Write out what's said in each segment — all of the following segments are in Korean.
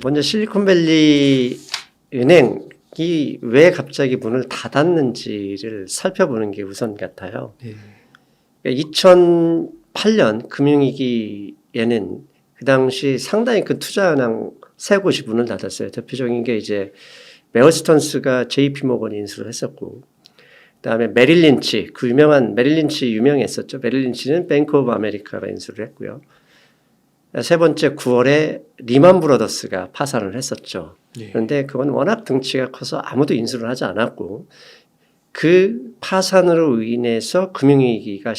먼저 실리콘밸리 은행이 왜 갑자기 문을 닫았는지를 살펴보는 게 우선 같아요. 네. 2008년 금융위기에는 그 당시 상당히 큰 투자은행 세 곳이 문을 닫았어요. 대표적인 게 이제 베어스턴스가 JP모건 인수를 했었고, 그다음에 메릴린치, 그 유명한 메릴린치 유명했었죠. 메릴린치는 뱅크 오브 아메리카가 인수를 했고요. 세 번째 9월에 리만 브라더스가 파산을 했었죠. 네. 그런데 그건 워낙 등치가 커서 아무도 인수를 하지 않았고, 그 파산으로 인해서 금융위기가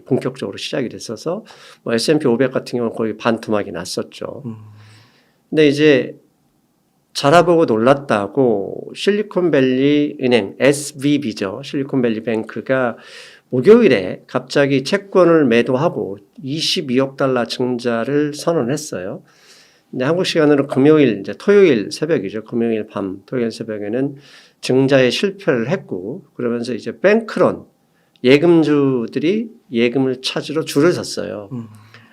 본격적으로 시작이 됐어서 뭐 S&P 500 같은 경우는 거의 반토막이 났었죠. 근데 이제 자라보고 놀랐다고 실리콘밸리 은행 SVB죠. 실리콘밸리 뱅크가 목요일에 갑자기 채권을 매도하고 22억 달러 증자를 선언했어요. 근데 한국 시간으로 금요일, 이제 토요일 새벽이죠. 금요일 밤, 토요일 새벽에는 증자에 실패를 했고, 그러면서 이제 뱅크런, 예금주들이 예금을 찾으러 줄을 섰어요.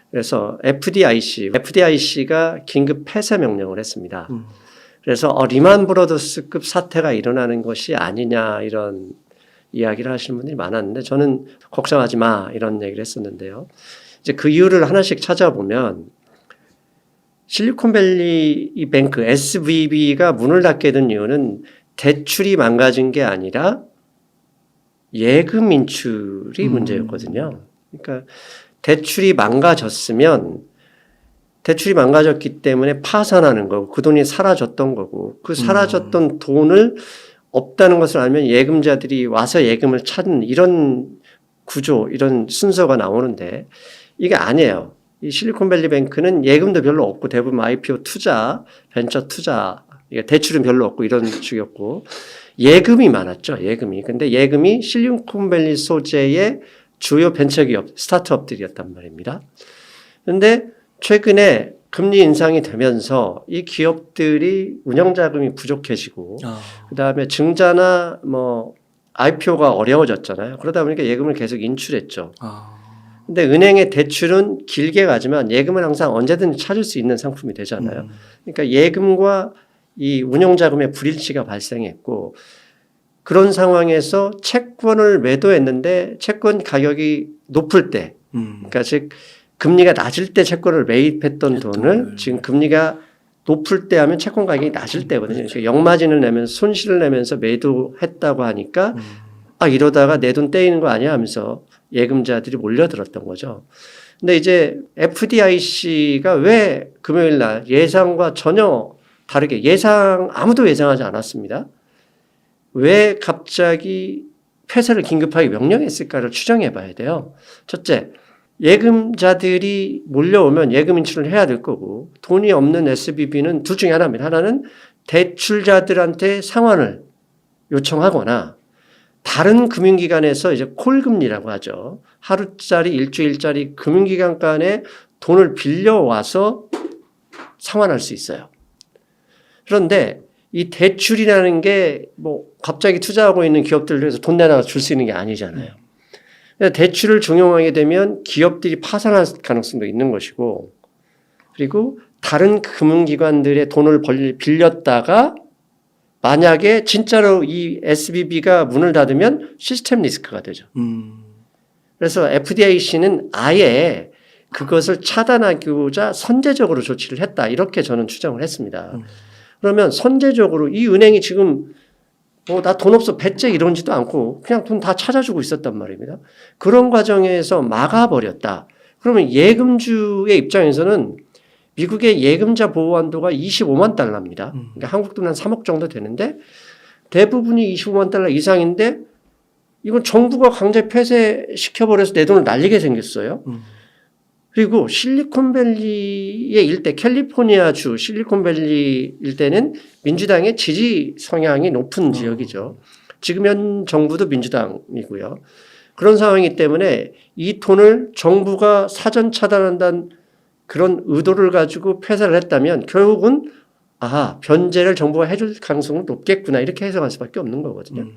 그래서 FDIC가 긴급 폐쇄 명령을 했습니다. 그래서 리만 브라더스급 사태가 일어나는 것이 아니냐 이런 이야기를 하시는 분들이 많았는데 저는 걱정하지 마 이런 얘기를 했었는데요. 이제 그 이유를 하나씩 찾아보면 실리콘밸리 이 뱅크 SVB가 문을 닫게 된 이유는 대출이 망가진 게 아니라 예금 인출이 문제였거든요. 그러니까 대출이 망가졌기 때문에 파산하는 거고 그 돈이 사라졌던 거고 그 사라졌던 돈을 없다는 것을 알면 예금자들이 와서 예금을 찾는 이런 구조, 이런 순서가 나오는데 이게 아니에요. 이 실리콘밸리 뱅크는 예금도 별로 없고 대부분 IPO 투자, 벤처 투자, 대출은 별로 없고 이런 식이었고 예금이 많았죠. 예금이. 근데 예금이 실리콘밸리 소재의 주요 벤처기업, 스타트업들이었단 말입니다. 그런데 최근에 금리 인상이 되면서 이 기업들이 운영자금이 부족해지고 그다음에 증자나 뭐 IPO가 어려워졌잖아요. 그러다 보니까 예금을 계속 인출했죠. 근데 은행의 대출은 길게 가지만 예금은 항상 언제든 찾을 수 있는 상품이 되잖아요. 그러니까 예금과 이 운용자금의 불일치가 발생했고 그런 상황에서 채권을 매도했는데 채권 가격이 높을 때 그러니까 즉 금리가 낮을 때 채권을 매입했던 돈을 지금 금리가 높을 때 하면 채권 가격이 낮을 때거든요. 그러니까 역마진을 내면서 손실을 내면서 매도했다고 하니까 이러다가 내 돈 떼이는 거 아니야 하면서 예금자들이 몰려들었던 거죠. 근데 이제 FDIC가 왜 금요일 날 예상과 전혀 다르게 아무도 예상하지 않았습니다. 왜 갑자기 폐쇄를 긴급하게 명령했을까를 추정해 봐야 돼요. 첫째, 예금자들이 몰려오면 예금 인출을 해야 될 거고 돈이 없는 SVB는 둘 중에 하나입니다. 하나는 대출자들한테 상환을 요청하거나 다른 금융기관에서 이제 콜금리라고 하죠. 하루짜리 일주일짜리 금융기관 간에 돈을 빌려와서 상환할 수 있어요. 그런데 이 대출이라는 게 뭐 갑자기 투자하고 있는 기업들을 위해서 돈 내놔 줄 수 있는 게 아니잖아요. 대출을 종용하게 되면 기업들이 파산할 가능성도 있는 것이고 그리고 다른 금융기관들의 돈을 빌렸다가 만약에 진짜로 이 SVB가 문을 닫으면 시스템 리스크가 되죠. 그래서 FDIC는 아예 그것을 차단하고자 선제적으로 조치를 했다. 이렇게 저는 추정을 했습니다. 그러면 선제적으로 이 은행이 지금 나 돈 없어 배째 이러지도 않고 그냥 돈 다 찾아주고 있었단 말입니다. 그런 과정에서 막아버렸다. 그러면 예금주의 입장에서는 미국의 예금자 보호 한도가 25만 달러입니다. 그러니까 한국 돈 한 3억 정도 되는데 대부분이 25만 달러 이상인데 이건 정부가 강제 폐쇄시켜버려서 내 돈을 날리게 생겼어요. 그리고 실리콘밸리의 일대, 캘리포니아주 실리콘밸리 일대는 민주당의 지지 성향이 높은 지역이죠. 지금 현 정부도 민주당이고요. 그런 상황이기 때문에 이 돈을 정부가 사전 차단한다는 그런 의도를 가지고 폐쇄를 했다면 결국은 변제를 정부가 해줄 가능성은 높겠구나 이렇게 해석할 수밖에 없는 거거든요.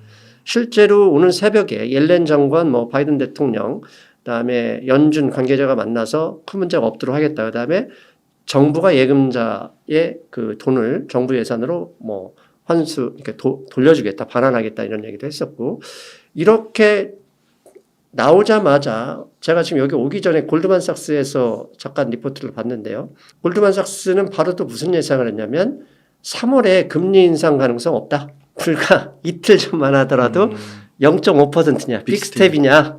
실제로 오늘 새벽에 옐렌 장관, 바이든 대통령 그다음에 연준 관계자가 만나서 큰 문제가 없도록 하겠다. 그다음에 정부가 예금자의 그 돈을 정부 예산으로 뭐 환수 이렇게 돌려주겠다, 반환하겠다 이런 얘기도 했었고 이렇게 나오자마자 제가 지금 여기 오기 전에 골드만삭스에서 잠깐 리포트를 봤는데요. 골드만삭스는 바로 또 무슨 예상을 했냐면 3월에 금리 인상 가능성 없다. 불과 이틀 전만 하더라도 0.5%냐, 빅스텝이냐,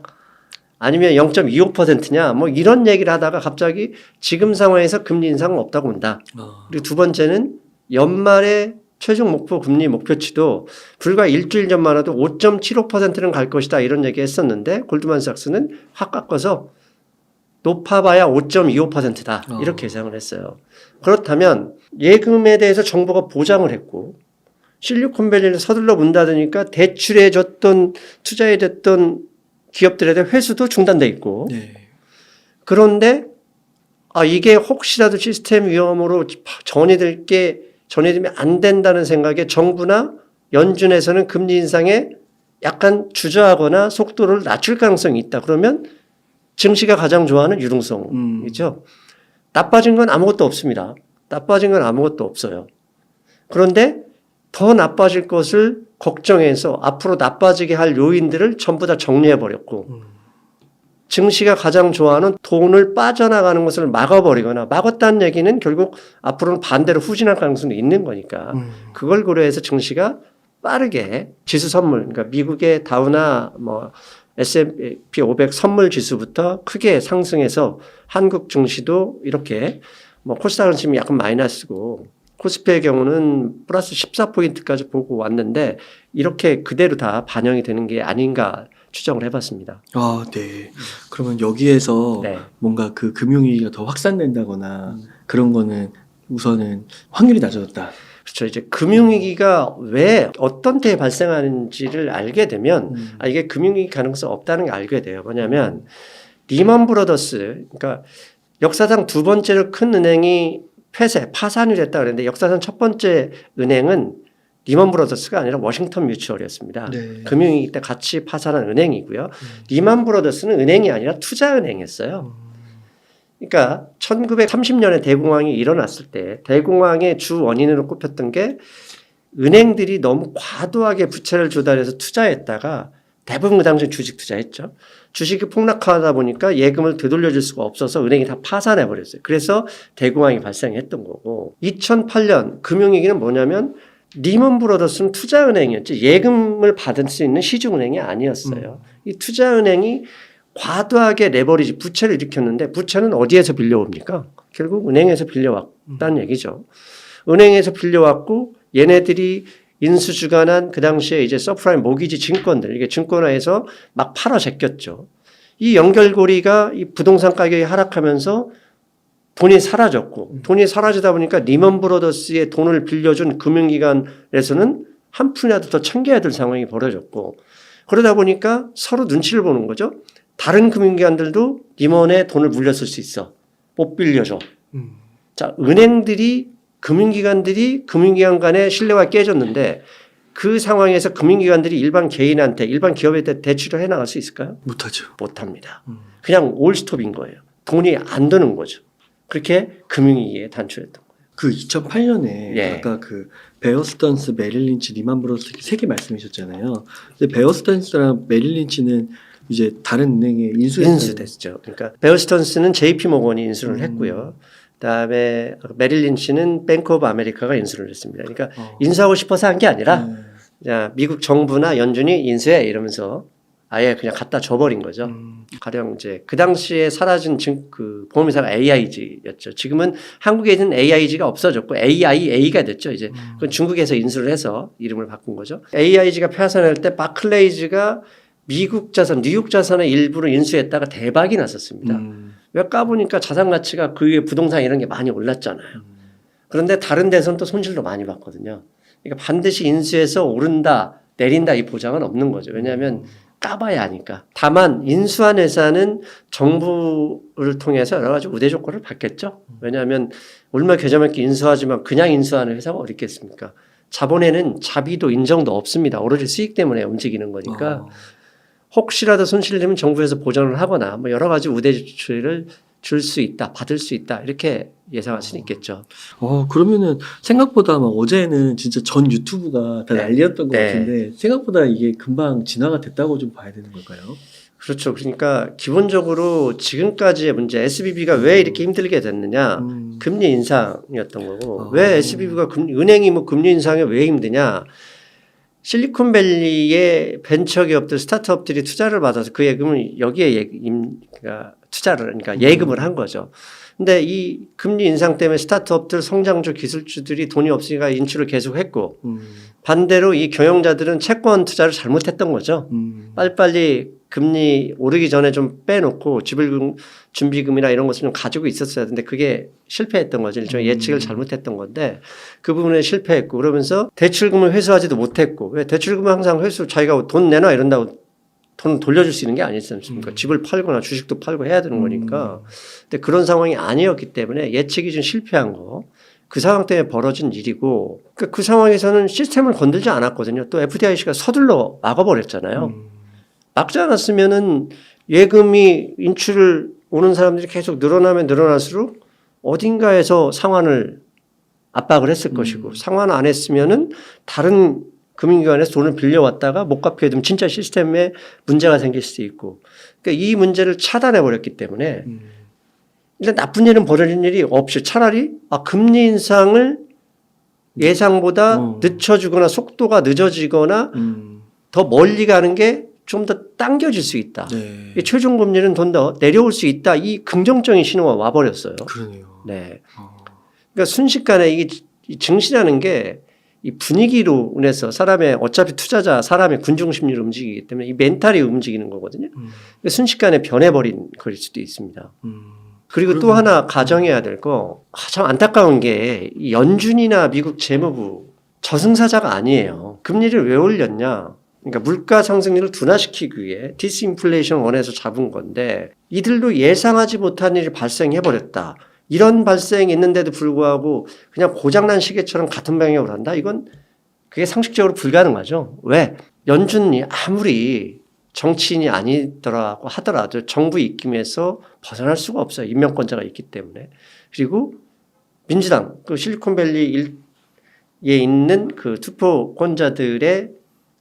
아니면 0.25%냐, 뭐 이런 얘기를 하다가 갑자기 지금 상황에서 금리 인상은 없다고 본다. 그리고 두 번째는 연말에 최종 목표 금리 목표치도 불과 일주일 전만 해도 5.75%는 갈 것이다 이런 얘기 했었는데 골드만삭스는 확 깎아서 높아봐야 5.25%다 이렇게 예상을 했어요. 그렇다면 예금에 대해서 정부가 보장을 했고 실리콘밸리를 서둘러 문 닫으니까 대출해 줬던 투자해 줬던 기업들에 대한 회수도 중단돼 있고 그런데 이게 혹시라도 시스템 위험으로 전이되면 안 된다는 생각에 정부나 연준에서는 금리 인상에 약간 주저하거나 속도를 낮출 가능성이 있다. 그러면 증시가 가장 좋아하는 유동성이죠. 나빠진 건 아무것도 없습니다. 나빠진 건 아무것도 없어요. 그런데 더 나빠질 것을 걱정해서 앞으로 나빠지게 할 요인들을 전부 다 정리해버렸고 증시가 가장 좋아하는 돈을 빠져나가는 것을 막아버리거나 막았다는 얘기는 결국 앞으로는 반대로 후진할 가능성도 있는 거니까 그걸 고려해서 증시가 빠르게 지수 선물, 그러니까 미국의 다우나 뭐 S&P 500 선물 지수부터 크게 상승해서 한국 증시도 이렇게 뭐 코스닥은 지금 약간 마이너스고 코스피의 경우는 플러스 14포인트까지 보고 왔는데 이렇게 그대로 다 반영이 되는 게 아닌가 추정을 해봤습니다. 네. 그러면 여기에서 뭔가 그 금융위기가 더 확산된다거나 그런 거는 우선은 확률이 낮아졌다. 그렇죠. 이제 금융위기가 왜 어떤 때에 발생하는지를 알게 되면 이게 금융위기 가능성 없다는 걸 알게 돼요. 뭐냐면 리먼 브러더스, 그러니까 역사상 두 번째로 큰 은행이 파산이 됐다 그랬는데 역사상 첫 번째 은행은 리먼 브러더스가 아니라 워싱턴 뮤추얼이었습니다. 금융위기 때 같이 파산한 은행이고요. 리먼 브러더스는 은행이 아니라 투자은행이었어요. 그러니까 1930년에 대공황이 일어났을 때 대공황의 주 원인으로 꼽혔던 게 은행들이 너무 과도하게 부채를 조달해서 투자했다가 대부분 그 당시 주식 투자했죠. 주식이 폭락하다 보니까 예금을 되돌려줄 수가 없어서 은행이 다 파산해 버렸어요. 그래서 대공황이 발생했던 거고 2008년 금융위기는 뭐냐면 리먼 브러더스는 투자은행이었지 예금을 받을 수 있는 시중은행이 아니었어요. 이 투자은행이 과도하게 레버리지 부채를 일으켰는데 부채는 어디에서 빌려옵니까? 결국 은행에서 빌려왔다는 얘기죠. 은행에서 빌려왔고 얘네들이 인수주관한 그 당시에 이제 서프라임 모기지 증권들 이게 증권화해서 막 팔아 제꼈죠. 이 연결고리가 이 부동산 가격이 하락하면서 돈이 사라졌고 돈이 사라지다 보니까 리먼 브러더스의 돈을 빌려준 금융기관에서는 한 푼이라도 더 챙겨야 될 상황이 벌어졌고 그러다 보니까 서로 눈치를 보는 거죠. 다른 금융기관들도 리먼에 돈을 물렸을 수 있어. 못 빌려줘. 자, 금융기관 간의 신뢰가 깨졌는데 그 상황에서 금융기관들이 일반 개인한테, 일반 기업한테 대출을 해나갈 수 있을까요? 못하죠. 못합니다. 그냥 올스톱인 거예요. 돈이 안 드는 거죠. 그렇게 금융위기에 단초했던 거예요. 그 2008년에 아까 그 베어 스턴스, 메릴 린치, 리먼 브러더스 세 개 말씀하셨잖아요. 근데 베어 스턴스랑 메릴 린치는 이제 다른 은행에 인수됐죠. 그러니까 베어 스턴스는 JP 모건이 인수를 했고요. 그다음에 메릴 린치는 뱅크 오브 아메리카가 인수를 했습니다. 그러니까 인수하고 싶어서 한 게 아니라 미국 정부나 연준이 인수해 이러면서 아예 그냥 갖다 줘버린 거죠. 가령 이제 그 당시에 사라진 그 보험회사가 AIG였죠. 지금은 한국에 있는 AIG가 없어졌고 AIA가 됐죠. 이제 그건 중국에서 인수를 해서 이름을 바꾼 거죠. AIG가 파산할 때 바클레이즈가 미국 자산, 뉴욕 자산의 일부를 인수했다가 대박이 났었습니다. 왜 까보니까 자산 가치가 그 위에 부동산 이런 게 많이 올랐잖아요. 그런데 다른 데서는 또 손실도 많이 봤거든요. 그러니까 반드시 인수해서 오른다, 내린다 이 보장은 없는 거죠. 왜냐하면 까봐야 하니까. 다만 인수한 회사는 정부를 통해서 여러 가지 우대 조건을 받겠죠. 왜냐하면 얼마 계좌말기 인수하지만 그냥 인수하는 회사가 어디 있겠습니까? 자본에는 자비도 인정도 없습니다. 오로지 수익 때문에 움직이는 거니까. 혹시라도 손실되면 정부에서 보전을 하거나 뭐 여러 가지 우대 조치를 줄 수 있다, 받을 수 있다 이렇게 예상할 수는 있겠죠. 그러면은 생각보다 막 어제는 진짜 전 유튜브가 다 네. 난리였던 것 네. 같은데 생각보다 이게 금방 진화가 됐다고 좀 봐야 되는 걸까요? 그렇죠. 그러니까 기본적으로 지금까지의 문제 SVB가 왜 이렇게 힘들게 됐느냐? 금리 인상이었던 거고 왜 SVB가 은행이 뭐 금리 인상에 왜 힘드냐? 실리콘밸리의 벤처기업들 스타트업들이 투자를 받아서 그 예금을 여기에 그러니까 투자를 그러니까 예금을 한 거죠. 근데 이 금리 인상 때문에 스타트업들 성장주 기술주들이 돈이 없으니까 인출을 계속했고 반대로 이 경영자들은 채권 투자를 잘못했던 거죠. 빨리빨리 금리 오르기 전에 좀 빼놓고 지불금 준비금이나 이런 것을 좀 가지고 있었어야 되는데 그게 실패했던 거죠. 일종의 예측을 잘못했던 건데 그 부분에 실패했고 그러면서 대출금을 회수하지도 못했고 왜 대출금은 항상 회수 자기가 돈 내놔 이런다고 돈 돌려줄 수 있는 게 아니지 않습니까? 집을 팔거나 주식도 팔고 해야 되는 거니까. 근데 그런 상황이 아니었기 때문에 예측이 좀 실패한 거. 그 상황 때문에 벌어진 일이고 그러니까 그 상황에서는 시스템을 건들지 않았거든요. 또 FDIC가 서둘러 막아버렸잖아요. 막지 않았으면은 예금이 인출을 오는 사람들이 계속 늘어나면 늘어날수록 어딘가에서 상환을 압박을 했을 것이고 상환 안 했으면은 다른 금융기관에서 돈을 빌려왔다가 못 갚게 되면 진짜 시스템에 문제가 생길 수도 있고 그러니까 이 문제를 차단해 버렸기 때문에 일단 나쁜 일은 벌어진 일이 없이 차라리 금리 인상을 예상보다 늦춰주거나 속도가 늦어지거나 더 멀리 가는 게 좀 더 당겨질 수 있다. 네. 최종 금리는 좀 더 내려올 수 있다. 이 긍정적인 신호가 와버렸어요. 그러네요. 네. 그러니까 순식간에 이게 증시라는 게 이 분위기로 인해서 사람의 어차피 투자자 사람의 군중 심리를 움직이기 때문에 이 멘탈이 움직이는 거거든요. 그러니까 순식간에 변해버린 걸 수도 있습니다. 그리고 또 하나 가정해야 될 거 참 안타까운 게 연준이나 미국 재무부 저승사자가 아니에요. 금리를 왜 올렸냐? 그러니까 물가 상승률을 둔화시키기 위해 디스인플레이션 원에서 잡은 건데 이들도 예상하지 못한 일이 발생해버렸다. 이런 발생이 있는데도 불구하고 그냥 고장난 시계처럼 같은 방향으로 한다? 이건 그게 상식적으로 불가능하죠. 왜? 연준이 아무리 정치인이 아니더라고 하더라도 정부 입김에서 벗어날 수가 없어요. 임명권자가 있기 때문에. 그리고 민주당, 그 실리콘밸리에 있는 그 투표권자들의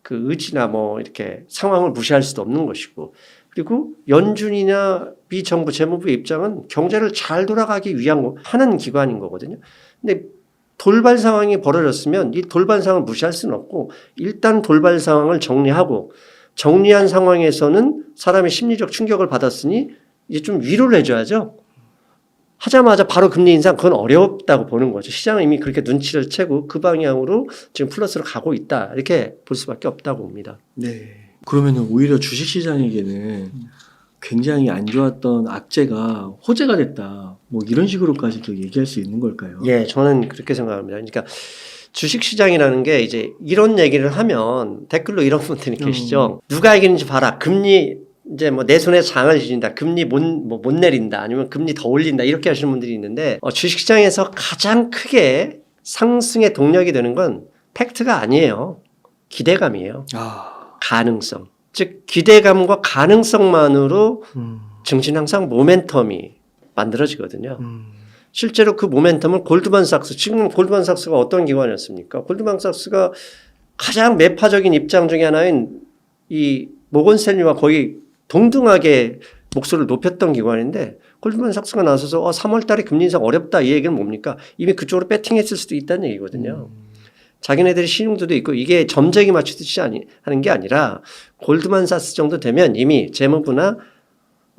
그 의지나 뭐 이렇게 상황을 무시할 수도 없는 것이고 그리고 연준이나 미 정부 재무부의 입장은 경제를 잘 돌아가기 위한 하는 기관인 거거든요. 근데 돌발 상황이 벌어졌으면 이 돌발 상황을 무시할 수는 없고 일단 돌발 상황을 정리하고 정리한 상황에서는 사람이 심리적 충격을 받았으니 이제 좀 위로를 해줘야죠. 하자마자 바로 금리 인상 그건 어렵다고 보는 거죠. 시장은 이미 그렇게 눈치를 채고 그 방향으로 지금 플러스로 가고 있다. 이렇게 볼 수밖에 없다고 봅니다. 네. 그러면은 오히려 주식시장에게는 굉장히 안 좋았던 악재가 호재가 됐다. 뭐 이런 식으로까지도 얘기할 수 있는 걸까요? 예, 저는 그렇게 생각합니다. 그러니까 주식시장이라는 게 이제 이런 얘기를 하면 댓글로 이런 분들이 계시죠. 누가 이기는지 봐라. 금리 이제 뭐 내 손에 장을 지진다. 금리 못 내린다. 아니면 금리 더 올린다. 이렇게 하시는 분들이 있는데 주식시장에서 가장 크게 상승의 동력이 되는 건 팩트가 아니에요. 기대감이에요. 가능성. 즉 기대감과 가능성만으로 증시는 항상 모멘텀이 만들어지거든요. 실제로 그 모멘텀을 골드만삭스, 지금 골드만삭스가 어떤 기관이었습니까? 골드만삭스가 가장 매파적인 입장 중에 하나인 이 모건스탠리와 거의 동등하게 목소리를 높였던 기관인데 골드만삭스가 나서서 3월 달에 금리 인상 어렵다 이 얘기는 뭡니까? 이미 그쪽으로 배팅했을 수도 있다는 얘기거든요. 자기네들이 신용도도 있고 이게 점쟁이 맞추듯이 하는 게 아니라 골드만삭스 정도 되면 이미 재무부나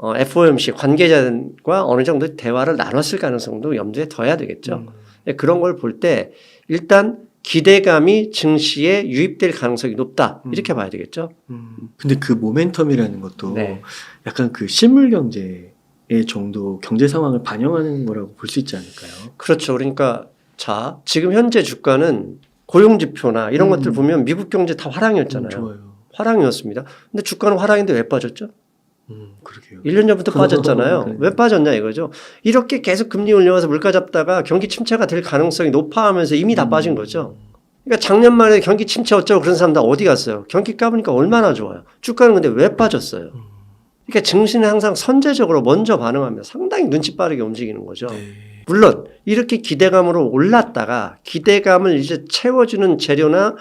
FOMC 관계자들과 어느 정도 대화를 나눴을 가능성도 염두에 둬야 되겠죠. 그런 걸 볼 때 일단 기대감이 증시에 유입될 가능성이 높다. 이렇게 봐야 되겠죠. 근데 그 모멘텀이라는 것도 네. 약간 그 실물 경제의 정도 경제 상황을 반영하는 거라고 볼 수 있지 않을까요? 그렇죠. 그러니까 자, 지금 현재 주가는 고용지표나 이런 것들 보면 미국 경제 다 화랑이었잖아요. 좋아요. 화랑이었습니다. 근데 주가는 화랑인데 왜 빠졌죠? 그러게요. 1년 전부터 빠졌잖아요. 그래. 왜 빠졌냐 이거죠. 이렇게 계속 금리 올려서 물가 잡다가 경기 침체가 될 가능성이 높아하면서 이미 다 빠진 거죠. 그러니까 작년 말에 경기 침체 어쩌고 그런 사람 다 어디 갔어요. 경기 까보니까 얼마나 좋아요. 주가는 근데 왜 빠졌어요. 그러니까 증시는 항상 선제적으로 먼저 반응합니다. 상당히 눈치 빠르게 움직이는 거죠. 네. 물론 이렇게 기대감으로 올랐다가 기대감을 이제 채워주는 재료나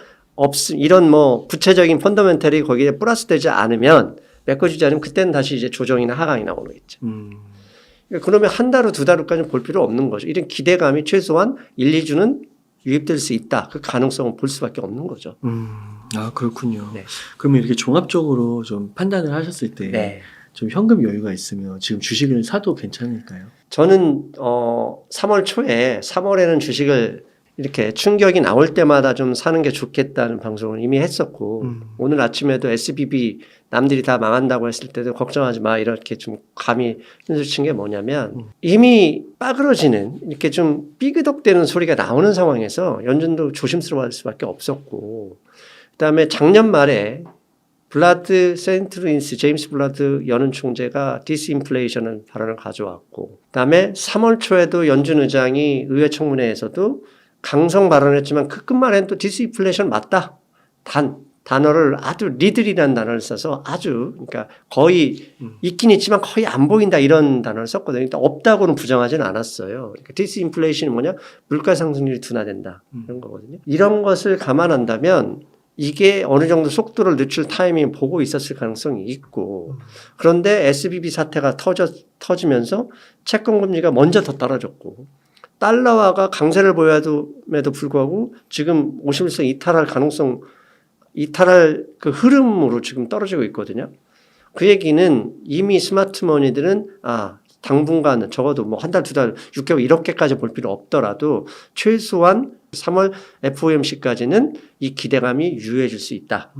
이런 뭐 구체적인 펀더멘털이 거기에 플러스되지 않으면 메꿔주지 않으면 그때는 다시 이제 조정이나 하강이 나오겠죠. 그러니까 그러면 한 달 후, 두 달 후까지는 볼 필요 없는 거죠. 이런 기대감이 최소한 1, 2주는 유입될 수 있다. 그 가능성은 볼 수밖에 없는 거죠. 아, 그렇군요. 네. 그러면 이렇게 종합적으로 좀 판단을 하셨을 때 네. 좀 현금 여유가 있으면 지금 주식을 사도 괜찮을까요? 저는 3월 초에 3월에는 주식을 이렇게 충격이 나올 때마다 좀 사는 게 좋겠다는 방송을 이미 했었고 오늘 아침에도 SBB 남들이 다 망한다고 했을 때도 걱정하지 마 이렇게 좀 감히 흔들 친 게 뭐냐면 이미 빠그러지는 이렇게 좀 삐그덕대는 소리가 나오는 상황에서 연준도 조심스러워할 수밖에 없었고 그다음에 작년 말에 블라드 세인트루인스 제임스 블라드 연은 총재가 디스인플레이션을 발언을 가져왔고 그다음에 3월 초에도 연준 의장이 의회 청문회에서도 강성 발언했지만 그 끝말에는 또 디스인플레이션 맞다. 단어를 아주 리들이라는 단어를 써서 아주 그러니까 거의 있긴 있지만 거의 안 보인다 이런 단어를 썼거든요. 그러니까 없다고는 부정하지는 않았어요. 그러니까 디스인플레이션이 뭐냐? 물가 상승률이 둔화된다. 이런 거거든요. 이런 것을 감안한다면 이게 어느 정도 속도를 늦출 타이밍 보고 있었을 가능성이 있고 그런데 SBB 사태가 터지면서 채권 금리가 먼저 더 떨어졌고 달러화가 강세를 보여도 불구하고 지금 51성 이탈할 그 흐름으로 지금 떨어지고 있거든요. 그 얘기는 이미 스마트머니들은 당분간 적어도 뭐 한 달, 두 달, 6개월 이렇게까지 볼 필요 없더라도 최소한 3월 FOMC까지는 이 기대감이 유효해질 수 있다.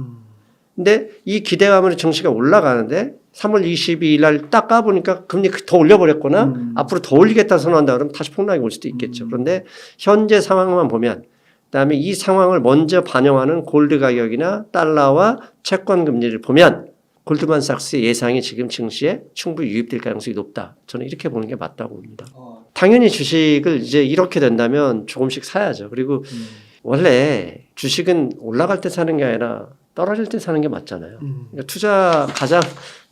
근데 이 기대감으로 증시가 올라가는데 3월 22일 날 딱 까보니까 금리 더 올려버렸거나 앞으로 더 올리겠다 선언한다 그러면 다시 폭락이 올 수도 있겠죠. 그런데 현재 상황만 보면 그다음에 이 상황을 먼저 반영하는 골드 가격이나 달러와 채권 금리를 보면 골드만삭스의 예상이 지금 증시에 충분히 유입될 가능성이 높다. 저는 이렇게 보는 게 맞다고 봅니다. 당연히 주식을 이제 이렇게 된다면 조금씩 사야죠. 그리고 원래 주식은 올라갈 때 사는 게 아니라 떨어질 때 사는 게 맞잖아요. 그러니까 가장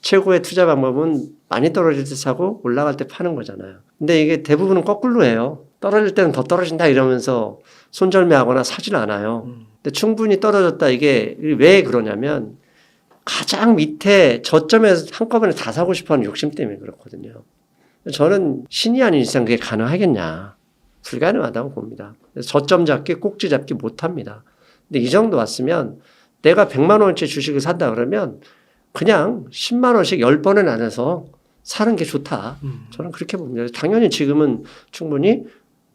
최고의 투자 방법은 많이 떨어질 때 사고 올라갈 때 파는 거잖아요. 근데 이게 대부분은 거꾸로 해요. 떨어질 때는 더 떨어진다 이러면서 손절매하거나 사질 않아요. 근데 충분히 떨어졌다 이게 왜 그러냐면 가장 밑에 저점에서 한꺼번에 다 사고 싶어하는 욕심 때문에 그렇거든요. 저는 신이 아닌 이상 그게 가능하겠냐. 불가능하다고 봅니다. 그래서 저점 잡기, 꼭지 잡기 못합니다. 근데 이 정도 왔으면 내가 100만 원어치 주식을 산다 그러면 그냥 10만 원씩 10번을 나눠서 사는 게 좋다. 저는 그렇게 봅니다. 당연히 지금은 충분히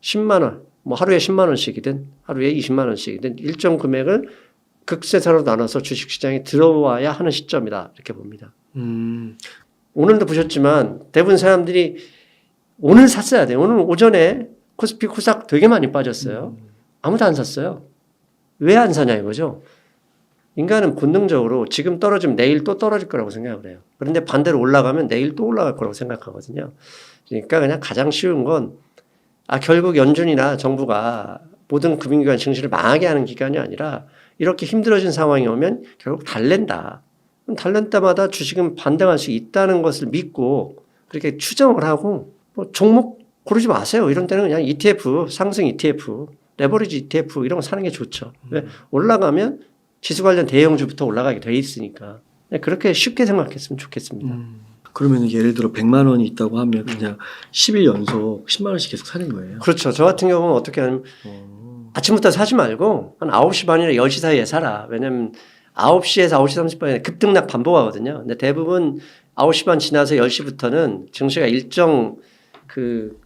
10만 원, 뭐 하루에 10만 원씩이든 하루에 20만 원씩이든 일정 금액을 극세사로 나눠서 주식시장에 들어와야 하는 시점이다. 이렇게 봅니다. 오늘도 보셨지만 대부분 사람들이 오늘 샀어야 돼요. 오늘 오전에 코스피 코스닥 되게 많이 빠졌어요. 아무도 안 샀어요. 왜 안 사냐 이거죠. 인간은 본능적으로 지금 떨어지면 내일 또 떨어질 거라고 생각을 해요. 그런데 반대로 올라가면 내일 또 올라갈 거라고 생각하거든요. 그러니까 그냥 가장 쉬운 건 결국 연준이나 정부가 모든 금융기관 증시를 망하게 하는 기간이 아니라 이렇게 힘들어진 상황이 오면 결국 달랜다. 달랜 때마다 주식은 반등할 수 있다는 것을 믿고 그렇게 추정을 하고 뭐 종목 고르지 마세요. 이런 때는 그냥 ETF, 상승 ETF, 레버리지 ETF 이런 거 사는 게 좋죠. 왜? 올라가면 지수 관련 대형주부터 올라가게 돼 있으니까. 그렇게 쉽게 생각했으면 좋겠습니다. 그러면 예를 들어 100만 원이 있다고 하면 그냥 10일 연속 10만 원씩 계속 사는 거예요? 그렇죠. 저 같은 경우는 어떻게 하냐면 아침부터 사지 말고 한 9시 반이나 10시 사이에 사라. 왜냐면 9시에서 9시 30분에 급등락 반복하거든요. 근데 대부분 9시 반 지나서 10시부터는 증시가 일정 그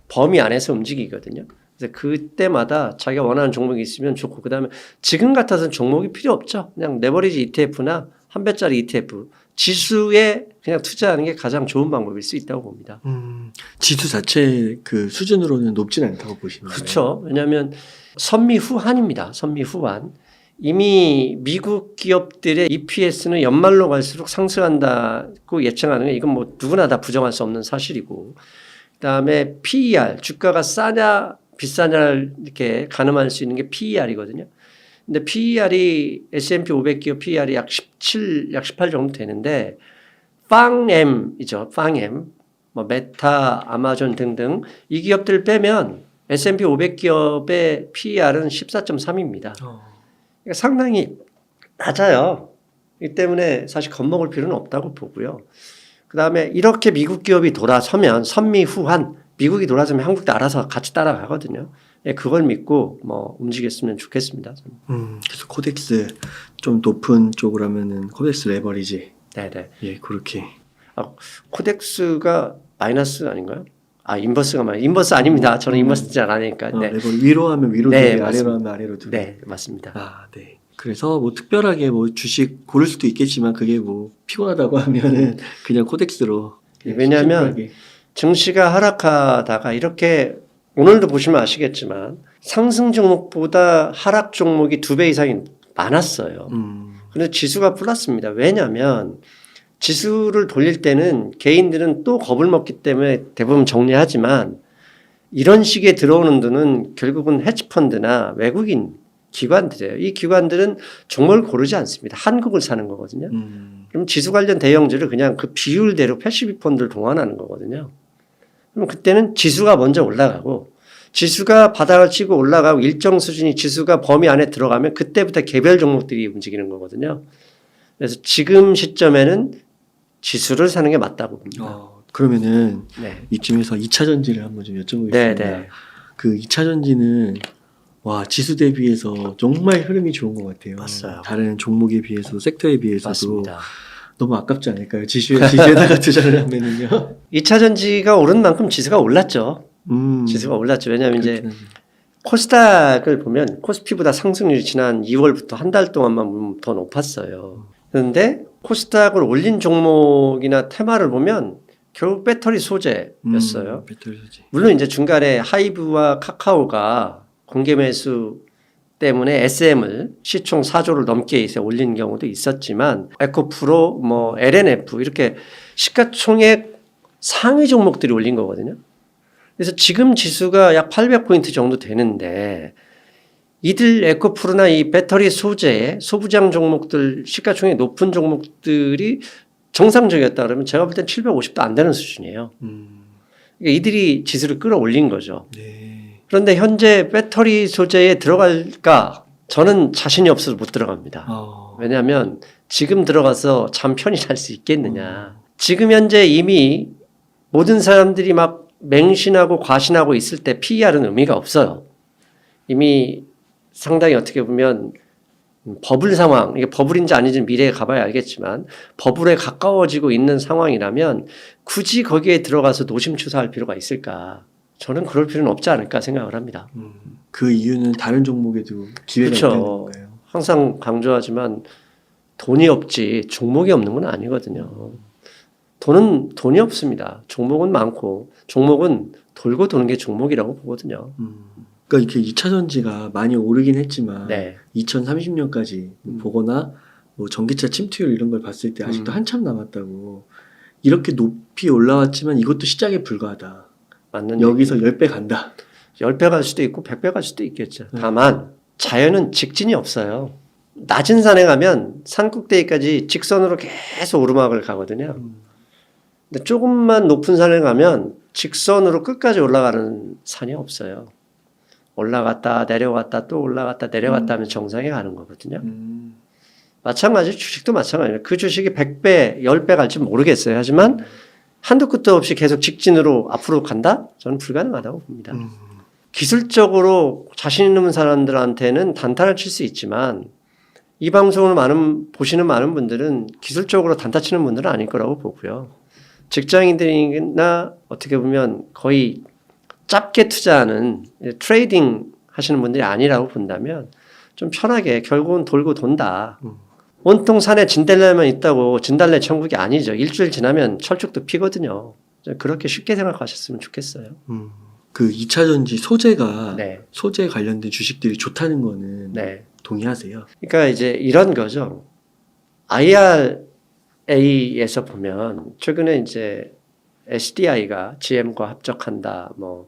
범위 안에서 움직이거든요. 그래서 그때마다 자기가 원하는 종목이 있으면 좋고 그다음에 지금 같아서는 종목이 필요 없죠. 그냥 레버리지 ETF나 한 배짜리 ETF 지수에 그냥 투자하는 게 가장 좋은 방법일 수 있다고 봅니다. 지수 자체 그 수준으로는 높진 않다고 보시는 거예요? 그렇죠. 왜냐하면 선미후환입니다. 선미후환. 이미 미국 기업들의 EPS는 연말로 갈수록 상승한다고 예측하는 게 이건 뭐 누구나 다 부정할 수 없는 사실이고 그다음에 PER 주가가 싸냐 비싸냐를 이렇게 가늠할 수 있는 게 PER이거든요. 근데 PER이 S&P 500 기업 PER이 약 17, 약 18 정도 되는데 빵엠이죠. 빵엠, 뭐 메타, 아마존 등등 이 기업들 빼면 S&P 500기업의 PER은 14.3입니다. 그러니까 상당히 낮아요. 이 때문에 사실 겁먹을 필요는 없다고 보고요. 그다음에 이렇게 미국 기업이 돌아서면 선미후한 미국이 돌아서면 한국도 알아서 같이 따라가거든요. 예, 그걸 믿고 뭐 움직였으면 좋겠습니다. 그래서 코덱스 좀 높은 쪽으로 하면은 코덱스 레버리지. 네네. 예, 그렇게. 코덱스가 마이너스 아닌가요? 인버스 아닙니다. 저는 인버스 잘 안 하니까. 네. 레버리 위로 하면 위로 네, 두 개, 맞습니다. 아래로 하면 아래로 두 개. 네, 맞습니다. 아, 네. 그래서 뭐 특별하게 뭐 주식 고를 수도 있겠지만 그게 뭐 피곤하다고 하면은 그냥 코덱스로. 왜냐하면 심플하게. 증시가 하락하다가 이렇게 오늘도 보시면 아시겠지만 상승 종목보다 하락 종목이 2배 이상이 많았어요. 그런데 지수가 플러스입니다. 왜냐하면 지수를 돌릴 때는 개인들은 또 겁을 먹기 때문에 대부분 정리하지만 이런 식의 들어오는 돈은 결국은 헤지펀드나 외국인 기관들이에요. 이 기관들은 종목을 고르지 않습니다. 한국을 사는 거거든요. 그럼 지수 관련 대형주를 그냥 그 비율대로 패시브 펀드를 동원하는 거거든요. 그럼 그때는 지수가 먼저 올라가고 지수가 바닥을 치고 올라가고 일정 수준이 지수가 범위 안에 들어가면 그때부터 개별 종목들이 움직이는 거거든요. 그래서 지금 시점에는 지수를 사는 게 맞다고 봅니다. 그러면은 네. 이쯤에서 2차 전지를 한번 좀 여쭤보겠습니다. 네. 그 2차 전지는 와 지수 대비해서 정말 흐름이 좋은 것 같아요. 맞아요. 다른 종목에 비해서 sek터에 비해서도 맞습니다. 너무 아깝지 않을까요? 지수에다가 투자를 하면은요. 2차 전지가 오른 만큼 지수가 올랐죠. 지수가 올랐죠. 왜냐하면 이제 코스닥을 보면 코스피보다 상승률이 지난 2월부터 한 달 동안만 보면 더 높았어요. 그런데 코스닥을 올린 종목이나 테마를 보면 결국 배터리 소재였어요. 배터리 소재. 물론 이제 중간에 하이브와 카카오가 공개 매수 때문에 SM을 시총 4조를 넘게 이제 올린 경우도 있었지만 에코프로, 뭐 LNF 이렇게 시가총액 상위 종목들이 올린 거거든요. 그래서 지금 지수가 약 800포인트 정도 되는데 이들 에코프로나 이 배터리 소재 소부장 종목들 시가총액 높은 종목들이 정상적이었다 그러면 제가 볼 땐 750도 안 되는 수준이에요. 그러니까 이들이 지수를 끌어올린 거죠. 네. 그런데 현재 배터리 소재에 들어갈까? 저는 자신이 없어서 못 들어갑니다. 왜냐하면 지금 들어가서 잠 편히 잘 수 있겠느냐. 지금 현재 이미 모든 사람들이 막 맹신하고 과신하고 있을 때 PER은 의미가 없어요. 이미 상당히 어떻게 보면 버블 상황, 이게 버블인지 아닌지 미래에 가봐야 알겠지만 버블에 가까워지고 있는 상황이라면 굳이 거기에 들어가서 노심초사할 필요가 있을까? 저는 그럴 필요는 없지 않을까 생각을 합니다. 그 이유는 다른 종목에도 기회가 있다는 건가요? 항상 강조하지만 돈이 없지 종목이 없는 건 아니거든요. 돈이 없습니다. 종목은 많고 종목은 돌고 도는 게 종목이라고 보거든요. 그러니까 이렇게 2차 전지가 많이 오르긴 했지만 네. 2030년까지 보거나 뭐 전기차 침투율 이런 걸 봤을 때 아직도 한참 남았다고. 이렇게 높이 올라왔지만 이것도 시작에 불과하다. 맞는 여기서 10배 간다. 10배 갈 수도 있고 100배 갈 수도 있겠죠. 다만 자연은 직진이 없어요. 낮은 산에 가면 산 꼭대기까지 직선으로 계속 오르막을 가거든요. 근데 조금만 높은 산에 가면 직선으로 끝까지 올라가는 산이 없어요. 올라갔다 내려갔다 또 올라갔다 내려갔다 하면 정상에 가는 거거든요. 마찬가지 주식도 마찬가지예요. 그 주식이 100배, 10배 갈지 모르겠어요. 하지만 한도 끝도 없이 계속 직진으로 앞으로 간다? 저는 불가능하다고 봅니다. 기술적으로 자신 있는 사람들한테는 단타를 칠 수 있지만 이 방송을 보시는 많은 분들은 기술적으로 단타 치는 분들은 아닐 거라고 보고요. 직장인들이나 어떻게 보면 거의 짧게 투자하는 트레이딩 하시는 분들이 아니라고 본다면 좀 편하게 결국은 돌고 돈다. 온통 산에 진달래만 있다고 진달래 천국이 아니죠. 일주일 지나면 철쭉도 피거든요. 그렇게 쉽게 생각하셨으면 좋겠어요. 그 2차 전지 소재가 네. 소재 관련된 주식들이 좋다는 거는 네. 동의하세요? 그러니까 이제 이런 거죠. IRA에서 보면 최근에 이제 SDI가 GM과 합작한다, 뭐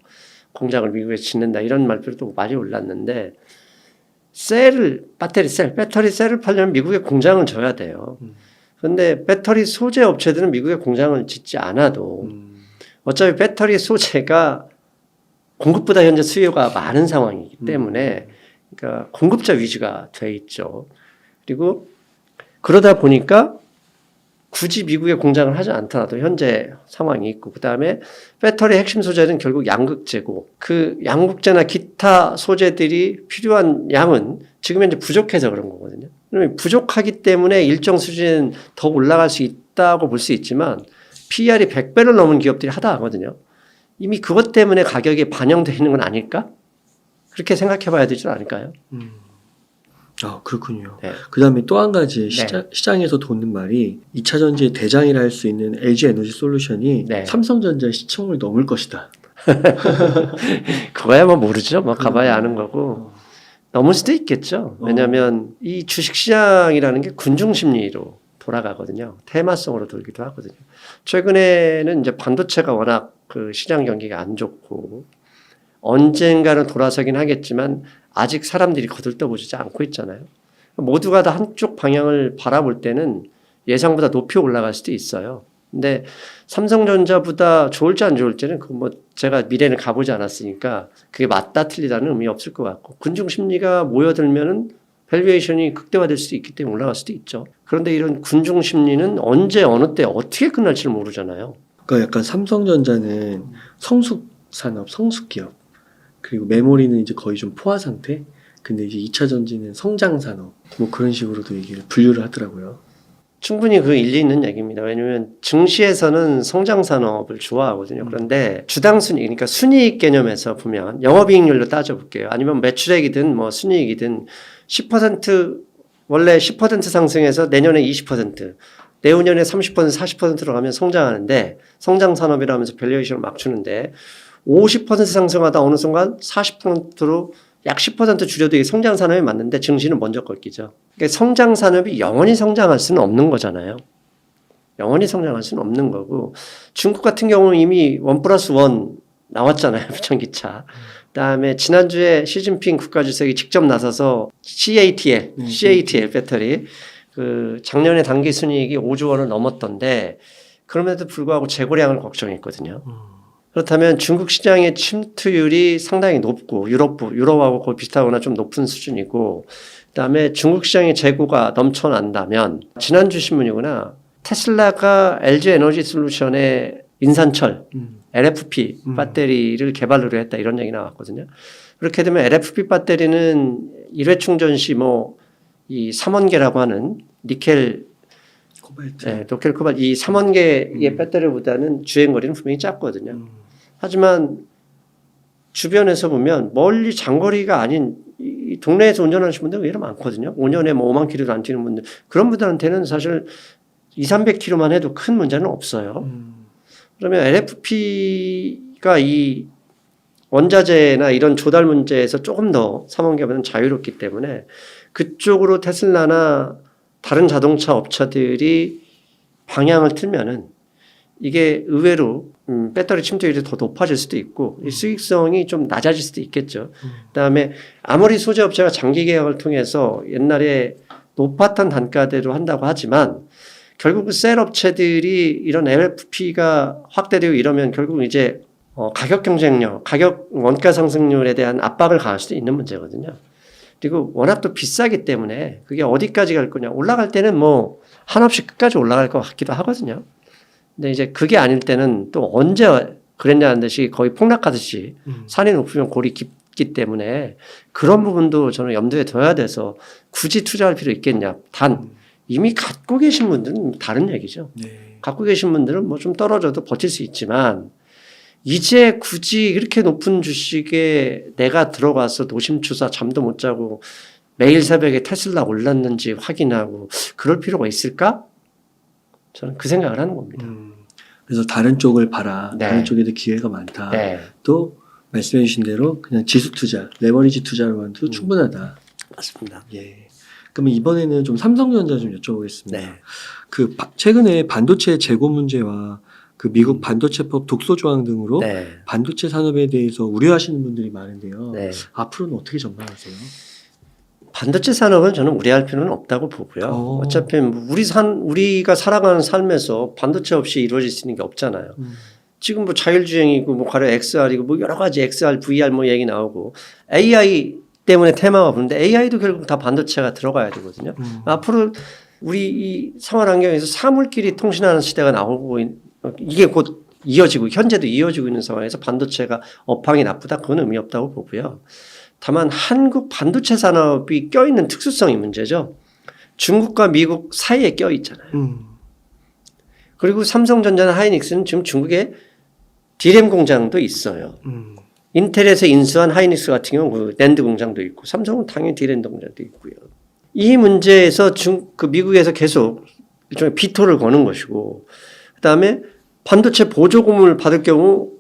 공장을 미국에 짓는다 이런 말들도 많이 올랐는데 배터리 셀을 팔려면 미국에 공장을 져야 돼요. 그런데 배터리 소재 업체들은 미국에 공장을 짓지 않아도 어차피 배터리 소재가 공급보다 현재 수요가 많은 상황이기 때문에 그러니까 공급자 위주가 돼 있죠. 그리고 그러다 보니까 굳이 미국에 공장을 하지 않더라도 현재 상황이 있고 그다음에 배터리 핵심 소재는 결국 양극재고 그 양극재나 기타 소재들이 필요한 양은 지금 현재 부족해서 그런 거거든요. 그러면 부족하기 때문에 일정 수준은 더 올라갈 수 있다고 볼 수 있지만 PER이 100배를 넘은 기업들이 하다 하거든요. 이미 그것 때문에 가격이 반영되어 있는 건 아닐까? 그렇게 생각해 봐야 되지 않을까요? 아, 그렇군요. 네. 그 다음에 또 한 가지 시장에서 도는 말이 2차 전지의 대장이라 할 수 있는 LG 에너지 솔루션이 네. 삼성전자의 시총을 넘을 것이다. 그거야 뭐 모르죠. 뭐 가봐야 아는 거고. 넘을 수도 있겠죠. 왜냐하면 이 주식시장이라는 게 군중심리로 돌아가거든요. 테마성으로 돌기도 하거든요. 최근에는 이제 반도체가 워낙 그 시장 경기가 안 좋고 언젠가는 돌아서긴 하겠지만 아직 사람들이 거들떠보지 않고 있잖아요. 모두가 다 한쪽 방향을 바라볼 때는 예상보다 높이 올라갈 수도 있어요. 근데 삼성전자보다 좋을지 안 좋을지는 그 뭐 제가 미래는 가보지 않았으니까 그게 맞다 틀리다는 의미 없을 것 같고 군중 심리가 모여들면은 밸류에이션이 극대화될 수도 있기 때문에 올라갈 수도 있죠. 그런데 이런 군중 심리는 언제 어느 때 어떻게 끝날지를 모르잖아요. 그러니까 약간 삼성전자는 성숙 산업, 성숙 기업 그리고 메모리는 이제 거의 좀 포화 상태. 근데 이제 2차 전지는 성장 산업 뭐 그런 식으로도 얘기를 분류를 하더라고요. 충분히 그 일리 있는 얘기입니다. 왜냐하면 증시에서는 성장 산업을 좋아하거든요. 그런데 주당 순이익, 그러니까 순이익 개념에서 보면 영업이익률로 따져볼게요. 아니면 매출액이든 뭐 순이익이든 10% 원래 10% 상승해서 내년에 20%, 내후년에 30%, 40%로 가면 성장하는데 성장 산업이라면서 밸류에이션을 막 주는데 50% 상승하다 어느 순간 40%로 약 10% 줄여도 이게 성장 산업이 맞는데 증시는 먼저 꺾이죠. 그러니까 성장 산업이 영원히 성장할 수는 없는 거잖아요. 영원히 성장할 수는 없는 거고 중국 같은 경우는 이미 1+1 나왔잖아요. 전기차. 그다음에 지난주에 시진핑 국가주석이 직접 나서서 CATL 배터리 그 작년에 단기 순이익이 5조 원을 넘었던데 그럼에도 불구하고 재고량을 걱정했거든요. 그렇다면 중국 시장의 침투율이 상당히 높고 유럽하고 거의 비슷하거나 좀 높은 수준이고 그다음에 중국 시장의 재고가 넘쳐난다면 지난주 신문이구나. 테슬라가 LG 에너지 솔루션의 인산철 LFP 배터리를 개발을 했다 이런 얘기 나왔거든요. 그렇게 되면 LFP 배터리는 일회 충전 시 뭐 이 3원계라고 하는 니켈 코발트. 네, 니켈 코발트 이 3원계의 배터리보다는 주행 거리는 분명히 작거든요. 하지만 주변에서 보면 멀리 장거리가 아닌 이 동네에서 운전하시는 분들 의외로 많거든요. 5년에 뭐 5만 킬로도 안 뛰는 분들 그런 분들한테는 사실 200~300km만 해도 큰 문제는 없어요. 그러면 LFP가 이 원자재나 이런 조달 문제에서 조금 더 3원계보다는 자유롭기 때문에 그쪽으로 테슬라나 다른 자동차 업체들이 방향을 틀면은 이게 의외로 배터리 침투율이 더 높아질 수도 있고 이 수익성이 좀 낮아질 수도 있겠죠. 그다음에 아무리 소재 업체가 장기 계약을 통해서 옛날에 높았던 단가대로 한다고 하지만 결국 셀 업체들이 이런 LFP가 확대되고 이러면 결국 이제 가격 경쟁력, 가격 원가 상승률에 대한 압박을 가할 수도 있는 문제거든요. 그리고 워낙 또 비싸기 때문에 그게 어디까지 갈 거냐. 올라갈 때는 뭐 한없이 끝까지 올라갈 것 같기도 하거든요. 근데 이제 그게 아닐 때는 또 언제 그랬냐는 듯이 거의 폭락하듯이 산이 높으면 골이 깊기 때문에 그런 부분도 저는 염두에 둬야 돼서 굳이 투자할 필요 있겠냐. 단 이미 갖고 계신 분들은 다른 얘기죠. 네. 갖고 계신 분들은 뭐 좀 떨어져도 버틸 수 있지만 이제 굳이 이렇게 높은 주식에 내가 들어가서 노심초사 잠도 못 자고 매일 새벽에 테슬라 올랐는지 확인하고 그럴 필요가 있을까? 저는 그 생각을 하는 겁니다. 그래서 다른 쪽을 봐라. 네. 다른 쪽에도 기회가 많다. 네. 또 말씀해 주신 대로 그냥 지수 투자, 레버리지 투자로만도 충분하다. 맞습니다. 예. 그러면 이번에는 좀 삼성전자 좀 여쭤보겠습니다. 네. 그 최근에 반도체 재고 문제와 그 미국 반도체법 독소 조항 등으로 네. 반도체 산업에 대해서 우려하시는 분들이 많은데요. 네. 앞으로는 어떻게 전망하세요? 반도체 산업은 저는 우려할 필요는 없다고 보고요. 어차피 뭐 우리가 살아가는 삶에서 반도체 없이 이루어질 수 있는 게 없잖아요. 지금 뭐 자율주행이고 뭐 가령 XR이고 뭐 여러 가지 XR, VR 뭐 얘기 나오고 AI 때문에 테마가 부는데 AI도 결국 다 반도체가 들어가야 되거든요. 앞으로 우리 이 생활 환경에서 사물끼리 통신하는 시대가 나오고 이게 곧 이어지고 현재도 이어지고 있는 상황에서 반도체가 업황이 나쁘다 그건 의미 없다고 보고요. 다만 한국 반도체 산업이 껴있는 특수성이 문제죠. 중국과 미국 사이에 껴있잖아요. 그리고 삼성전자나 하이닉스는 지금 중국에 D램 공장도 있어요. 인텔에서 인수한 하이닉스 같은 경우는 그 낸드 공장도 있고 삼성은 당연히 D램 공장도 있고요. 이 문제에서 그 미국에서 계속 일종의 비토를 거는 것이고 그다음에 반도체 보조금을 받을 경우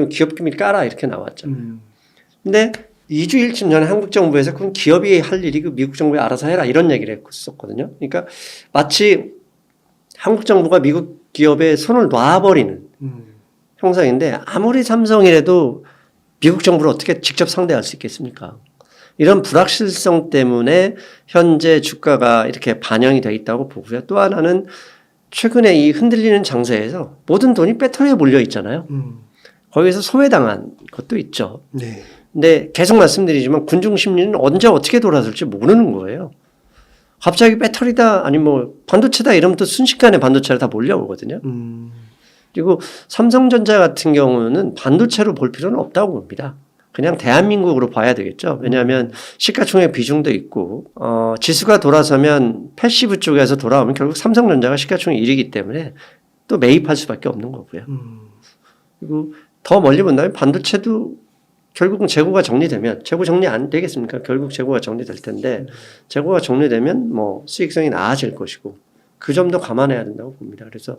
기업금이 까라 이렇게 나왔잖아요. 근데 2주 1쯤 전에 한국 정부에서 그건 기업이 할 일이 그 미국 정부에 알아서 해라 이런 얘기를 했었거든요. 그러니까 마치 한국 정부가 미국 기업에 손을 놔버리는 형상인데 아무리 삼성이라도 미국 정부를 어떻게 직접 상대할 수 있겠습니까? 이런 불확실성 때문에 현재 주가가 이렇게 반영이 되어 있다고 보고요. 또 하나는 최근에 이 흔들리는 장세에서 모든 돈이 배터리에 몰려 있잖아요. 거기서 소외당한 것도 있죠. 네. 근데 계속 말씀드리지만 군중 심리는 언제 어떻게 돌아설지 모르는 거예요. 갑자기 배터리다 아니 뭐 반도체다 이러면 또 순식간에 반도체로 다 몰려오거든요. 그리고 삼성전자 같은 경우는 반도체로 볼 필요는 없다고 봅니다. 그냥 대한민국으로 봐야 되겠죠. 왜냐하면 시가총액 비중도 있고 지수가 돌아서면 패시브 쪽에서 돌아오면 결국 삼성전자가 시가총액 1위이기 때문에 또 매입할 수밖에 없는 거고요. 그리고 더 멀리 본다면 반도체도 결국은 재고가 정리되면 재고 정리 안 되겠습니까? 결국 재고가 정리될 텐데 재고가 정리되면 뭐 수익성이 나아질 것이고 그 점도 감안해야 된다고 봅니다. 그래서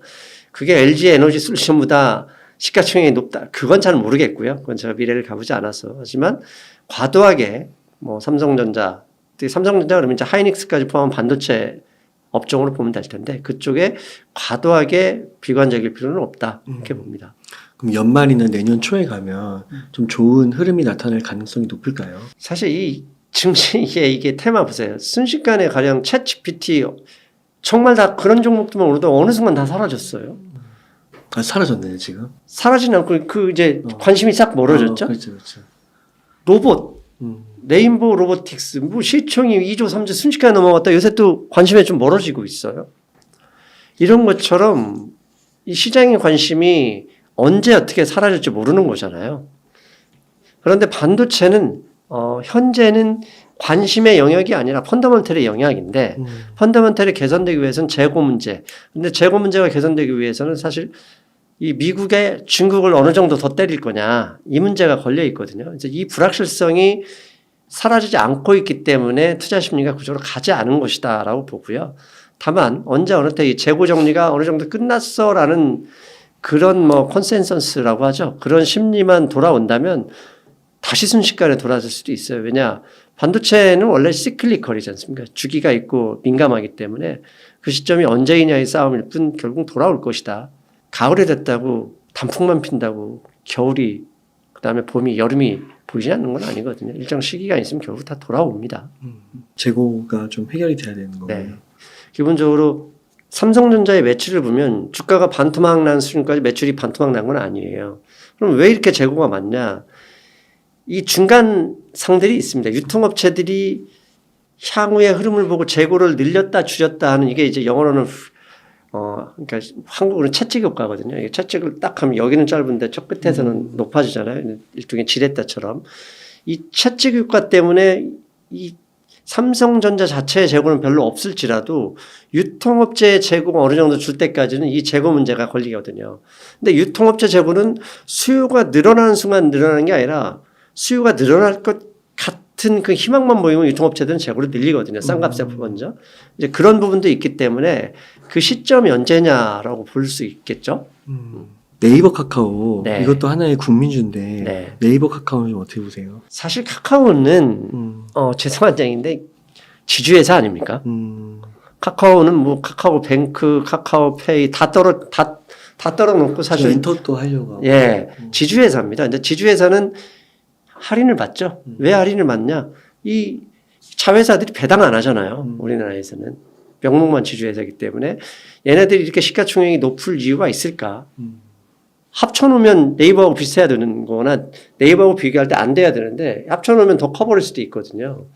그게 LG 에너지 솔루션보다 시가총액이 높다. 그건 잘 모르겠고요. 그건 제가 미래를 가보지 않아서. 하지만 과도하게 뭐 삼성전자 그러면 이제 하이닉스까지 포함한 반도체 업종으로 보면 될 텐데 그쪽에 과도하게 비관적일 필요는 없다. 이렇게 봅니다. 그럼 연말이나 내년 초에 가면 좀 좋은 흐름이 나타날 가능성이 높을까요? 사실 이 증시에 이게 테마 보세요. 순식간에 가령 챗 GPT 정말 다 그런 종목들만 오르도 어느 순간 다 사라졌어요. 아, 사라졌네요, 지금. 사라지는 않고 그 이제 관심이 싹 멀어졌죠. 그렇죠, 그렇죠. 로봇, 레인보우 로보틱스, 뭐 시총이 2조, 3조 순식간에 넘어갔다. 요새 또 관심이 좀 멀어지고 있어요. 이런 것처럼 이 시장의 관심이 언제 어떻게 사라질지 모르는 거잖아요. 그런데 반도체는 현재는 관심의 영역이 아니라 펀더먼털의 영역인데 펀더먼털이 개선되기 위해서는 재고 문제. 근데 재고 문제가 개선되기 위해서는 사실 이 미국의 중국을 어느 정도 더 때릴 거냐 이 문제가 걸려 있거든요. 그래서 이 불확실성이 사라지지 않고 있기 때문에 투자 심리가 그쪽으로 가지 않은 것이다라고 보고요. 다만 언제 어느 때 이 재고 정리가 어느 정도 끝났어라는 그런 뭐 컨센서스라고 하죠. 그런 심리만 돌아온다면 다시 순식간에 돌아설 수도 있어요. 왜냐 반도체는 원래 시클리컬이지 않습니까? 주기가 있고 민감하기 때문에 그 시점이 언제이냐의 싸움일 뿐 결국 돌아올 것이다. 가을이 됐다고 단풍만 핀다고 겨울이 그다음에 봄이 여름이 보이지 않는 건 아니거든요. 일정 시기가 있으면 결국 다 돌아옵니다. 재고가 좀 해결이 돼야 되는 거고요. 네. 기본적으로 삼성전자의 매출을 보면 주가가 반토막 난 수준까지 매출이 반토막 난 건 아니에요. 그럼 왜 이렇게 재고가 많냐? 이 중간 상들이 있습니다. 유통업체들이 향후의 흐름을 보고 재고를 늘렸다 줄였다 하는 이게 이제 영어로는 그러니까 한국어는 채찍효과거든요. 이게 채찍을 딱 하면 여기는 짧은데 저 끝에서는 높아지잖아요. 일종의 지렛대처럼. 이 채찍효과 때문에 이 삼성전자 자체의 재고는 별로 없을지라도 유통업체의 재고가 어느 정도 줄 때까지는 이 재고 문제가 걸리거든요. 근데 유통업체 재고는 수요가 늘어나는 순간 늘어나는 게 아니라 수요가 늘어날 것 같은 그 희망만 보이면 유통업체들은 재고를 늘리거든요. 싼 값에 먼저. 이제 그런 부분도 있기 때문에 그 시점이 언제냐라고 볼 수 있겠죠. 네이버 카카오 네. 이것도 하나의 국민주인데 네. 네이버 카카오는 좀 어떻게 보세요? 사실 카카오는 죄송한 장인데 지주회사 아닙니까? 카카오는 뭐 카카오뱅크, 카카오페이 다 떨어놓고 사실 엔터도 하려고 하고. 예 지주회사입니다. 근데 지주회사는 할인을 받죠. 왜 할인을 받냐? 이 자회사들이 배당 안 하잖아요. 우리나라에서는 명목만 지주회사이기 때문에 얘네들이 이렇게 시가총액이 높을 이유가 있을까? 합쳐놓으면 네이버하고 비슷해야 되는 거나 네이버하고 비교할 때 안 돼야 되는데 합쳐놓으면 더 커버릴 수도 있거든요.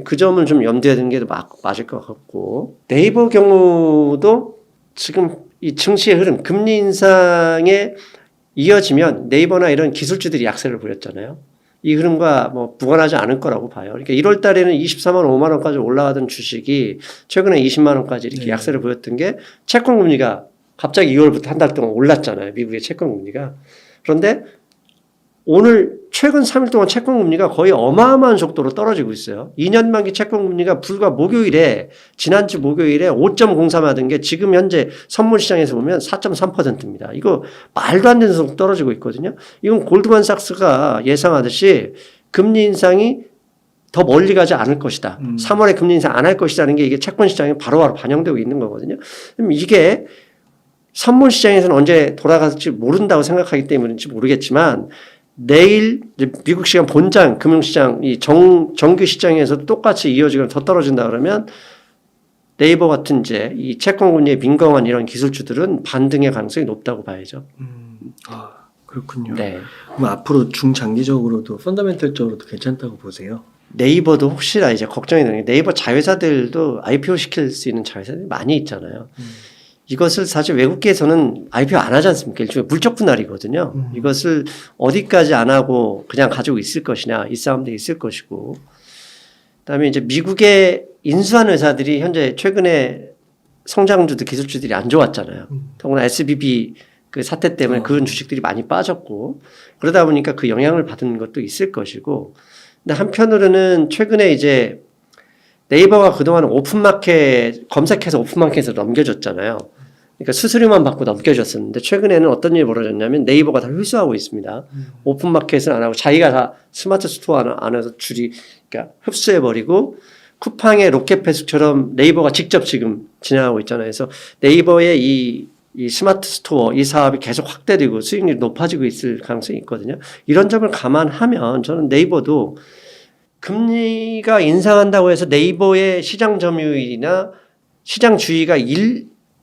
그 점을 좀 염두에 두는 게 맞을 것 같고 네이버 경우도 지금 이 증시의 흐름, 금리 인상에 이어지면 네이버나 이런 기술주들이 약세를 보였잖아요. 이 흐름과 뭐 무관하지 않을 거라고 봐요. 그러니까 1월 달에는 24만 원, 5만 원까지 올라가던 주식이 최근에 20만 원까지 이렇게 네. 약세를 보였던 게 채권 금리가 갑자기 2월부터 한 달 동안 올랐잖아요. 미국의 채권 금리가. 그런데 오늘 최근 3일 동안 채권 금리가 거의 어마어마한 속도로 떨어지고 있어요. 2년 만기 채권 금리가 불과 목요일에 지난주 목요일에 5.03 하던 게 지금 현재 선물 시장에서 보면 4.3%입니다. 이거 말도 안 되는 속도 떨어지고 있거든요. 이건 골드만삭스가 예상하듯이 금리 인상이 더 멀리 가지 않을 것이다. 3월에 금리 인상 안 할 것이라는 게 이게 채권 시장에 바로바로 반영되고 있는 거거든요. 그럼 이게 선물 시장에서는 언제 돌아갈지 모른다고 생각하기 때문인지 모르겠지만 내일 미국 시간 본장 금융시장 이 정규 시장에서도 똑같이 이어지거나 더 떨어진다 그러면 네이버 같은 이제 이 채권 금리에 민감한 이런 기술주들은 반등의 가능성이 높다고 봐야죠. 아, 그렇군요. 네. 그럼 앞으로 중장기적으로도 펀더멘털적으로도 괜찮다고 보세요? 네이버도 혹시나 이제 걱정이 되는 게 네이버 자회사들도 IPO 시킬 수 있는 자회사들이 많이 있잖아요. 이것을 사실 외국계에서는 IPO 안 하지 않습니까? 일종의 물적 분할이거든요. 이것을 어디까지 안 하고 그냥 가지고 있을 것이냐, 이 싸움도 있을 것이고. 그다음에 이제 미국의 인수한 회사들이 현재 최근에 성장주들, 기술주들이 안 좋았잖아요. 더구나 SBB 그 사태 때문에 그런 주식들이 많이 빠졌고 그러다 보니까 그 영향을 받은 것도 있을 것이고. 근데 한편으로는 최근에 이제 네이버가 그동안 오픈마켓 검색해서 오픈마켓에서 넘겨줬잖아요. 그러니까 수수료만 받고 넘겨줬었는데 최근에는 어떤 일이 벌어졌냐면 네이버가 다 회수하고 있습니다. 오픈마켓은 안 하고 자기가 다 스마트 스토어 안에서 그러니까 흡수해버리고 쿠팡의 로켓패스처럼 네이버가 직접 지금 진행하고 있잖아요. 그래서 네이버의 이 스마트 스토어 이 사업이 계속 확대되고 수익률이 높아지고 있을 가능성이 있거든요. 이런 점을 감안하면 저는 네이버도 금리가 인상한다고 해서 네이버의 시장 점유율이나 시장 주의가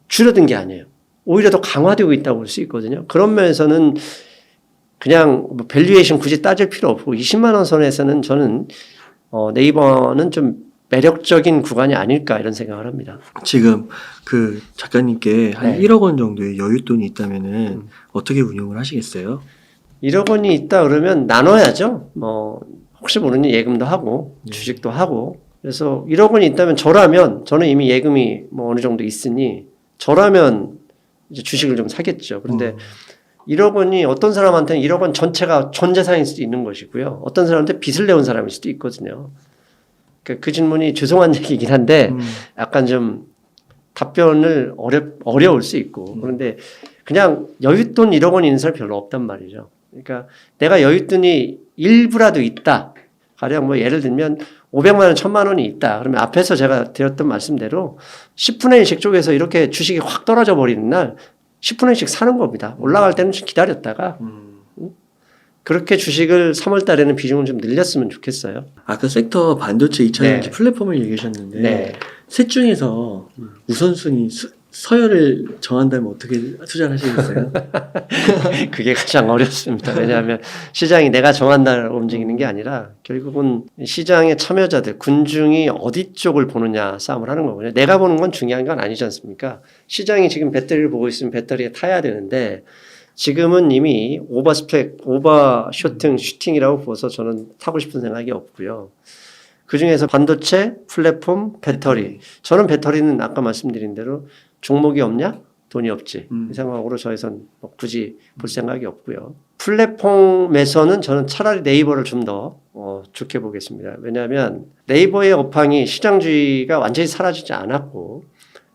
줄어든 게 아니에요. 오히려 더 강화되고 있다고 볼 수 있거든요. 그런 면에서는 그냥 뭐 밸류에이션 굳이 따질 필요 없고 20만 원 선에서는 저는 네이버는 좀 매력적인 구간이 아닐까 이런 생각을 합니다. 지금 그 작가님께 한 네. 1억 원 정도의 여윳돈이 있다면은 어떻게 운용을 하시겠어요? 1억 원이 있다 그러면 나눠야죠. 뭐 혹시 모르니 예금도 하고 주식도 하고 그래서 1억 원이 있다면 저는 이미 예금이 뭐 어느 정도 있으니 저라면 이제 주식을 좀 사겠죠. 그런데 1억 원이 어떤 사람한테는 1억 원 전체가 전 재산일 수도 있는 것이고요. 어떤 사람한테 빚을 내온 사람일 수도 있거든요. 그 질문이 죄송한 얘기긴 한데 약간 좀 답변을 어려울 수 있고 그런데 그냥 여윳돈 1억 원이 있는 사람이 별로 없단 말이죠. 그러니까 내가 여윳돈이 일부라도 있다. 가령 뭐 예를 들면 500만 원, 1000만 원이 있다. 그러면 앞에서 제가 드렸던 말씀대로 10분의 1씩 쪽에서 이렇게 주식이 확 떨어져 버리는 날 10분의 1씩 사는 겁니다. 올라갈 때는 좀 기다렸다가 그렇게 주식을 3월 달에는 비중을 좀 늘렸으면 좋겠어요. 아까 섹터 반도체 2차전지 네. 플랫폼을 얘기하셨는데 네. 셋 중에서 우선순위 서열을 정한다면 어떻게 투자를 하시겠어요? 그게 가장 어렵습니다. 왜냐하면 시장이 내가 정한다고 움직이는 게 아니라 결국은 시장의 참여자들, 군중이 어디 쪽을 보느냐 싸움을 하는 거거든요. 내가 보는 건 중요한 건 아니지 않습니까? 시장이 지금 배터리를 보고 있으면 배터리에 타야 되는데 지금은 이미 오버쇼팅, 슈팅이라고 보서 저는 타고 싶은 생각이 없고요. 그중에서 반도체, 플랫폼, 배터리. 저는 배터리는 아까 말씀드린 대로 종목이 없냐? 돈이 없지. 이 생각으로 저에선 뭐 굳이 볼 생각이 없고요. 플랫폼에서는 저는 차라리 네이버를 좀 더 좋게 보겠습니다. 왜냐하면 네이버의 업황이 시장주의가 완전히 사라지지 않았고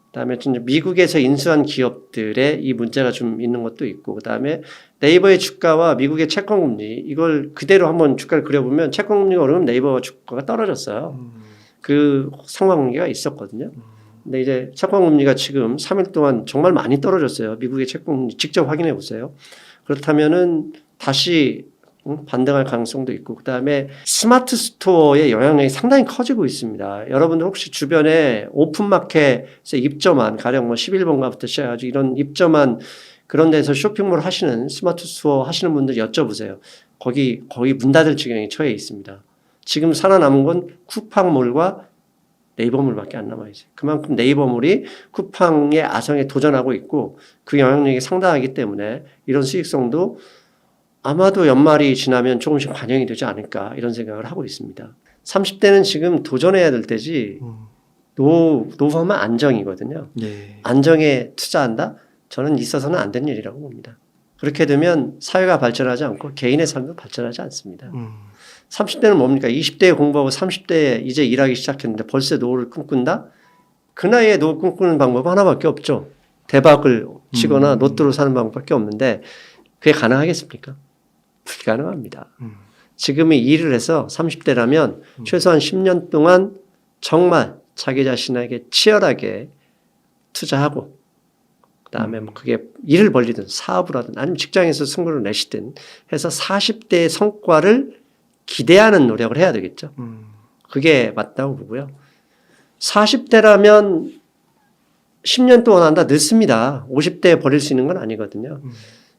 그다음에 좀 미국에서 인수한 기업들의 이 문제가 좀 있는 것도 있고 그다음에 네이버의 주가와 미국의 채권금리 이걸 그대로 한번 주가를 그려보면 채권금리가 오르면 네이버 주가가 떨어졌어요. 그 상관관계가 있었거든요. 근데 이제 채권금리가 지금 3일 동안 정말 많이 떨어졌어요. 미국의 채권금리 직접 확인해 보세요. 그렇다면은 다시 반등할 가능성도 있고 그다음에 스마트 스토어의 영향력이 상당히 커지고 있습니다. 여러분들 혹시 주변에 오픈마켓에 입점한 가령 뭐 11번가부터 시작해가지고 이런 입점한 그런 데서 쇼핑몰 하시는 스마트 스토어 하시는 분들 여쭤보세요. 거기 거의 문 닫을 지경에 처해 있습니다. 지금 살아남은 건 쿠팡몰과 네이버몰밖에 안 남아있어요. 그만큼 네이버몰이 쿠팡의 아성에 도전하고 있고 그 영향력이 상당하기 때문에 이런 수익성도 아마도 연말이 지나면 조금씩 반영이 되지 않을까 이런 생각을 하고 있습니다. 30대는 지금 도전해야 될 때지 노후하면 안정이거든요. 네. 안정에 투자한다? 저는 있어서는 안 된 일이라고 봅니다. 그렇게 되면 사회가 발전하지 않고 개인의 삶도 발전하지 않습니다. 30대는 뭡니까? 20대에 공부하고 30대에 이제 일하기 시작했는데 벌써 노후를 꿈꾼다? 그 나이에 노후 꿈꾸는 방법은 하나밖에 없죠. 대박을 치거나 로또로 사는 방법밖에 없는데 그게 가능하겠습니까? 불가능합니다. 지금이 일을 해서 30대라면 최소한 10년 동안 정말 자기 자신에게 치열하게 투자하고 그다음에 뭐 그게 일을 벌리든 사업을 하든 아니면 직장에서 승부를 내시든 해서 40대의 성과를 기대하는 노력을 해야 되겠죠. 그게 맞다고 보고요. 40대라면 10년 동안 한다 늦습니다. 50대에 버릴 수 있는 건 아니거든요.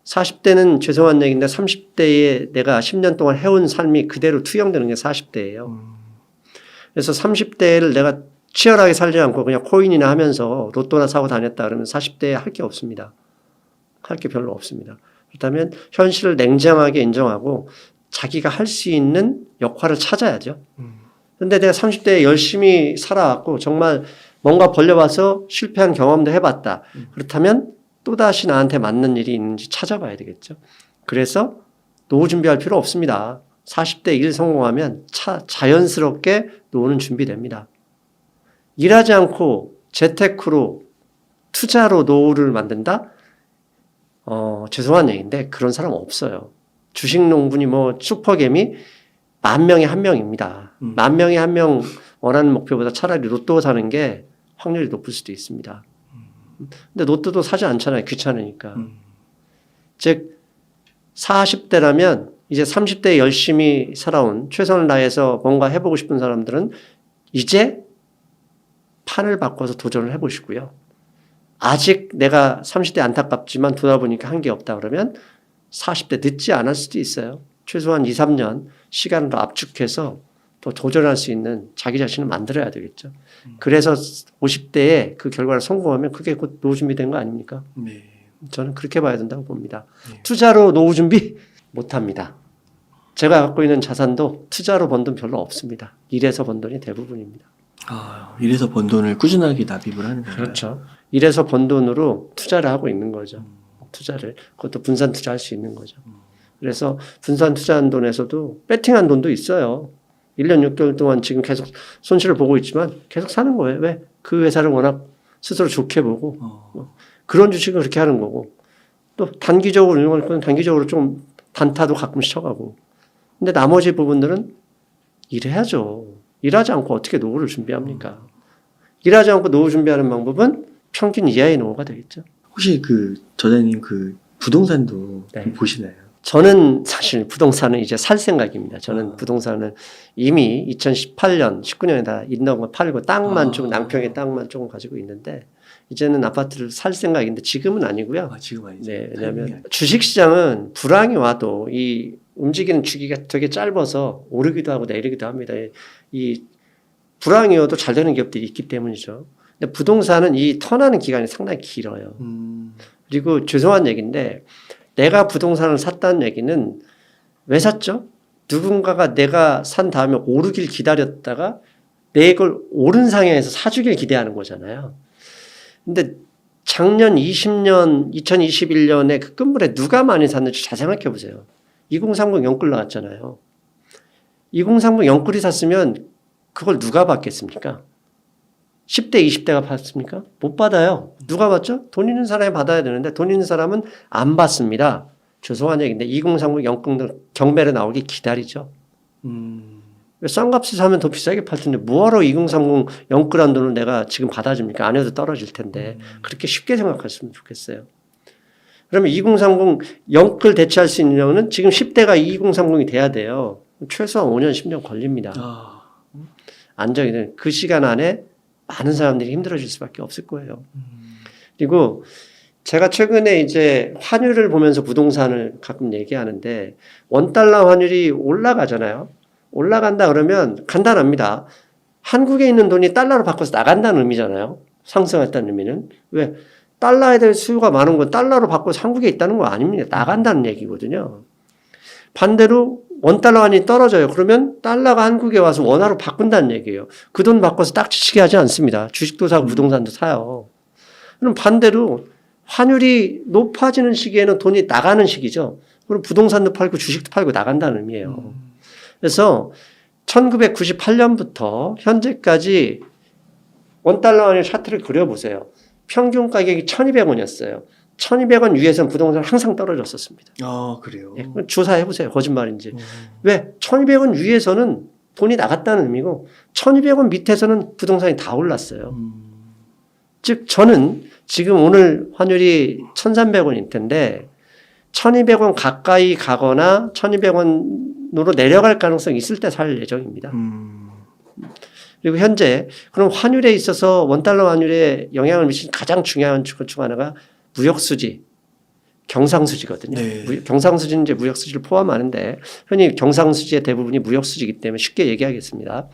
40대는 죄송한 얘기인데 30대에 내가 10년 동안 해온 삶이 그대로 투영되는 게 40대예요. 그래서 30대를 내가 치열하게 살지 않고 그냥 코인이나 하면서 로또나 사고 다녔다 그러면 40대에 할 게 없습니다. 할 게 별로 없습니다. 그렇다면 현실을 냉정하게 인정하고 자기가 할 수 있는 역할을 찾아야죠. 그런데 내가 30대에 열심히 살아왔고 정말 뭔가 벌려봐서 실패한 경험도 해봤다. 그렇다면 또다시 나한테 맞는 일이 있는지 찾아봐야 되겠죠. 그래서 노후 준비할 필요 없습니다. 40대 일 성공하면 자연스럽게 노후는 준비됩니다. 일하지 않고 재테크로 투자로 노후를 만든다? 죄송한 얘기인데 그런 사람 없어요. 주식 농분이 뭐 슈퍼개미 10,000명에 1명입니다. 10,000명에 1명 원하는 목표보다 차라리 로또 사는 게 확률이 높을 수도 있습니다. 근데 로또도 사지 않잖아요. 귀찮으니까. 즉 40대라면 이제 30대에 열심히 살아온 최선을 다해서 뭔가 해보고 싶은 사람들은 이제 판을 바꿔서 도전을 해보시고요. 아직 내가 30대 안타깝지만 돌아보니까 한 게 없다 그러면 40대 늦지 않을 수도 있어요. 최소한 2, 3년 시간을 더 압축해서 또 도전할 수 있는 자기 자신을 만들어야 되겠죠. 그래서 50대에 그 결과를 성공하면 그게 곧 노후 준비된 거 아닙니까? 네. 저는 그렇게 봐야 된다고 봅니다. 투자로 노후 준비 못합니다. 제가 갖고 있는 자산도 투자로 번 돈 별로 없습니다. 일해서 번 돈이 대부분입니다. 이래서 번 돈을 꾸준하게 납입을 하는 거예요. 그렇죠. 일해서 번 돈으로 투자를 하고 있는 거죠. 투자를. 그것도 분산 투자할 수 있는 거죠. 그래서 분산 투자한 돈에서도 배팅한 돈도 있어요. 1년 6개월 동안 지금 계속 손실을 보고 있지만 계속 사는 거예요. 왜? 그 회사를 워낙 스스로 좋게 보고 그런 주식을 그렇게 하는 거고 또 단기적으로 운용할 거는 단기적으로 좀 단타도 가끔씩 쳐가고 근데 나머지 부분들은 일해야죠. 일하지 않고 어떻게 노후를 준비합니까? 일하지 않고 노후 준비하는 방법은 평균 이하의 노후가 되겠죠. 혹시 그 저자님 그 부동산도 네. 보시나요? 저는 사실 부동산은 이제 살 생각입니다. 저는 부동산은 이미 2018년, 19년에 다 있는 거 팔고 땅만 좀 낭평의 땅만 조금 가지고 있는데 이제는 아파트를 살 생각인데 지금은 아니고요. 지금 아니죠. 네, 왜냐하면 주식시장은 불황이 와도 이 움직이는 주기가 되게 짧아서 오르기도 하고 내리기도 합니다. 이 불황이 와도 잘 되는 기업들이 있기 때문이죠. 근데 부동산은 이 턴하는 기간이 상당히 길어요. 그리고 죄송한 얘기인데 내가 부동산을 샀다는 얘기는 왜 샀죠? 누군가가 내가 산 다음에 오르길 기다렸다가 내 걸 오른 상향에서 사주길 기대하는 거잖아요. 근데 작년 2021년에 그 끝물에 누가 많이 샀는지 잘 생각해 보세요. 2030 영끌 나왔잖아요. 2030 영끌이 샀으면 그걸 누가 받겠습니까? 10대, 20대가 받습니까? 못 받아요. 누가 받죠? 돈 있는 사람이 받아야 되는데 돈 있는 사람은 안 받습니다. 죄송한 얘기인데 2030 영끌 경매로 나오기 기다리죠. 싼 값에 사면 더 비싸게 팔 텐데 뭐하러 2030 영끌한 돈을 내가 지금 받아줍니까? 안 해도 떨어질 텐데 그렇게 쉽게 생각했으면 좋겠어요. 그러면 2030 영끌 대체할 수 있는 경우는 지금 10대가 2030이 돼야 돼요. 최소한 5년, 10년 걸립니다. 안정이 되는 그 시간 안에 많은 사람들이 힘들어질 수밖에 없을 거예요. 그리고 제가 최근에 이제 환율을 보면서 부동산을 가끔 얘기하는데 원달러 환율이 올라가잖아요. 올라간다 그러면 간단합니다. 한국에 있는 돈이 달러로 바꿔서 나간다는 의미잖아요. 상승했다는 의미는. 왜? 달러에 대한 수요가 많은 건 달러로 바꿔서 한국에 있다는 거 아닙니다. 나간다는 얘기거든요. 반대로 원달러 환율이 떨어져요. 그러면 달러가 한국에 와서 원화로 바꾼다는 얘기예요. 그 돈 바꿔서 딱지치기 하지 않습니다. 주식도 사고 부동산도 사요. 그럼 반대로 환율이 높아지는 시기에는 돈이 나가는 시기죠. 그럼 부동산도 팔고 주식도 팔고 나간다는 의미예요. 그래서 1998년부터 현재까지 원달러 환율 차트를 그려보세요. 평균 가격이 1,200원이었어요. 1,200원 위에서는 부동산은 항상 떨어졌었습니다. 그래요. 예, 조사해보세요. 거짓말인지. 왜? 1,200원 위에서는 돈이 나갔다는 의미고 1,200원 밑에서는 부동산이 다 올랐어요. 즉 저는 지금 오늘 환율이 1,300원일 텐데 1,200원 가까이 가거나 1,200원으로 내려갈 가능성이 있을 때 살 예정입니다. 그리고 현재 그럼 환율에 있어서 원달러 환율에 영향을 미치는 가장 중요한 것 중 하나가 무역수지, 경상수지거든요. 네. 경상수지는 이제 무역수지를 포함하는데 흔히 경상수지의 대부분이 무역수지이기 때문에 쉽게 얘기하겠습니다.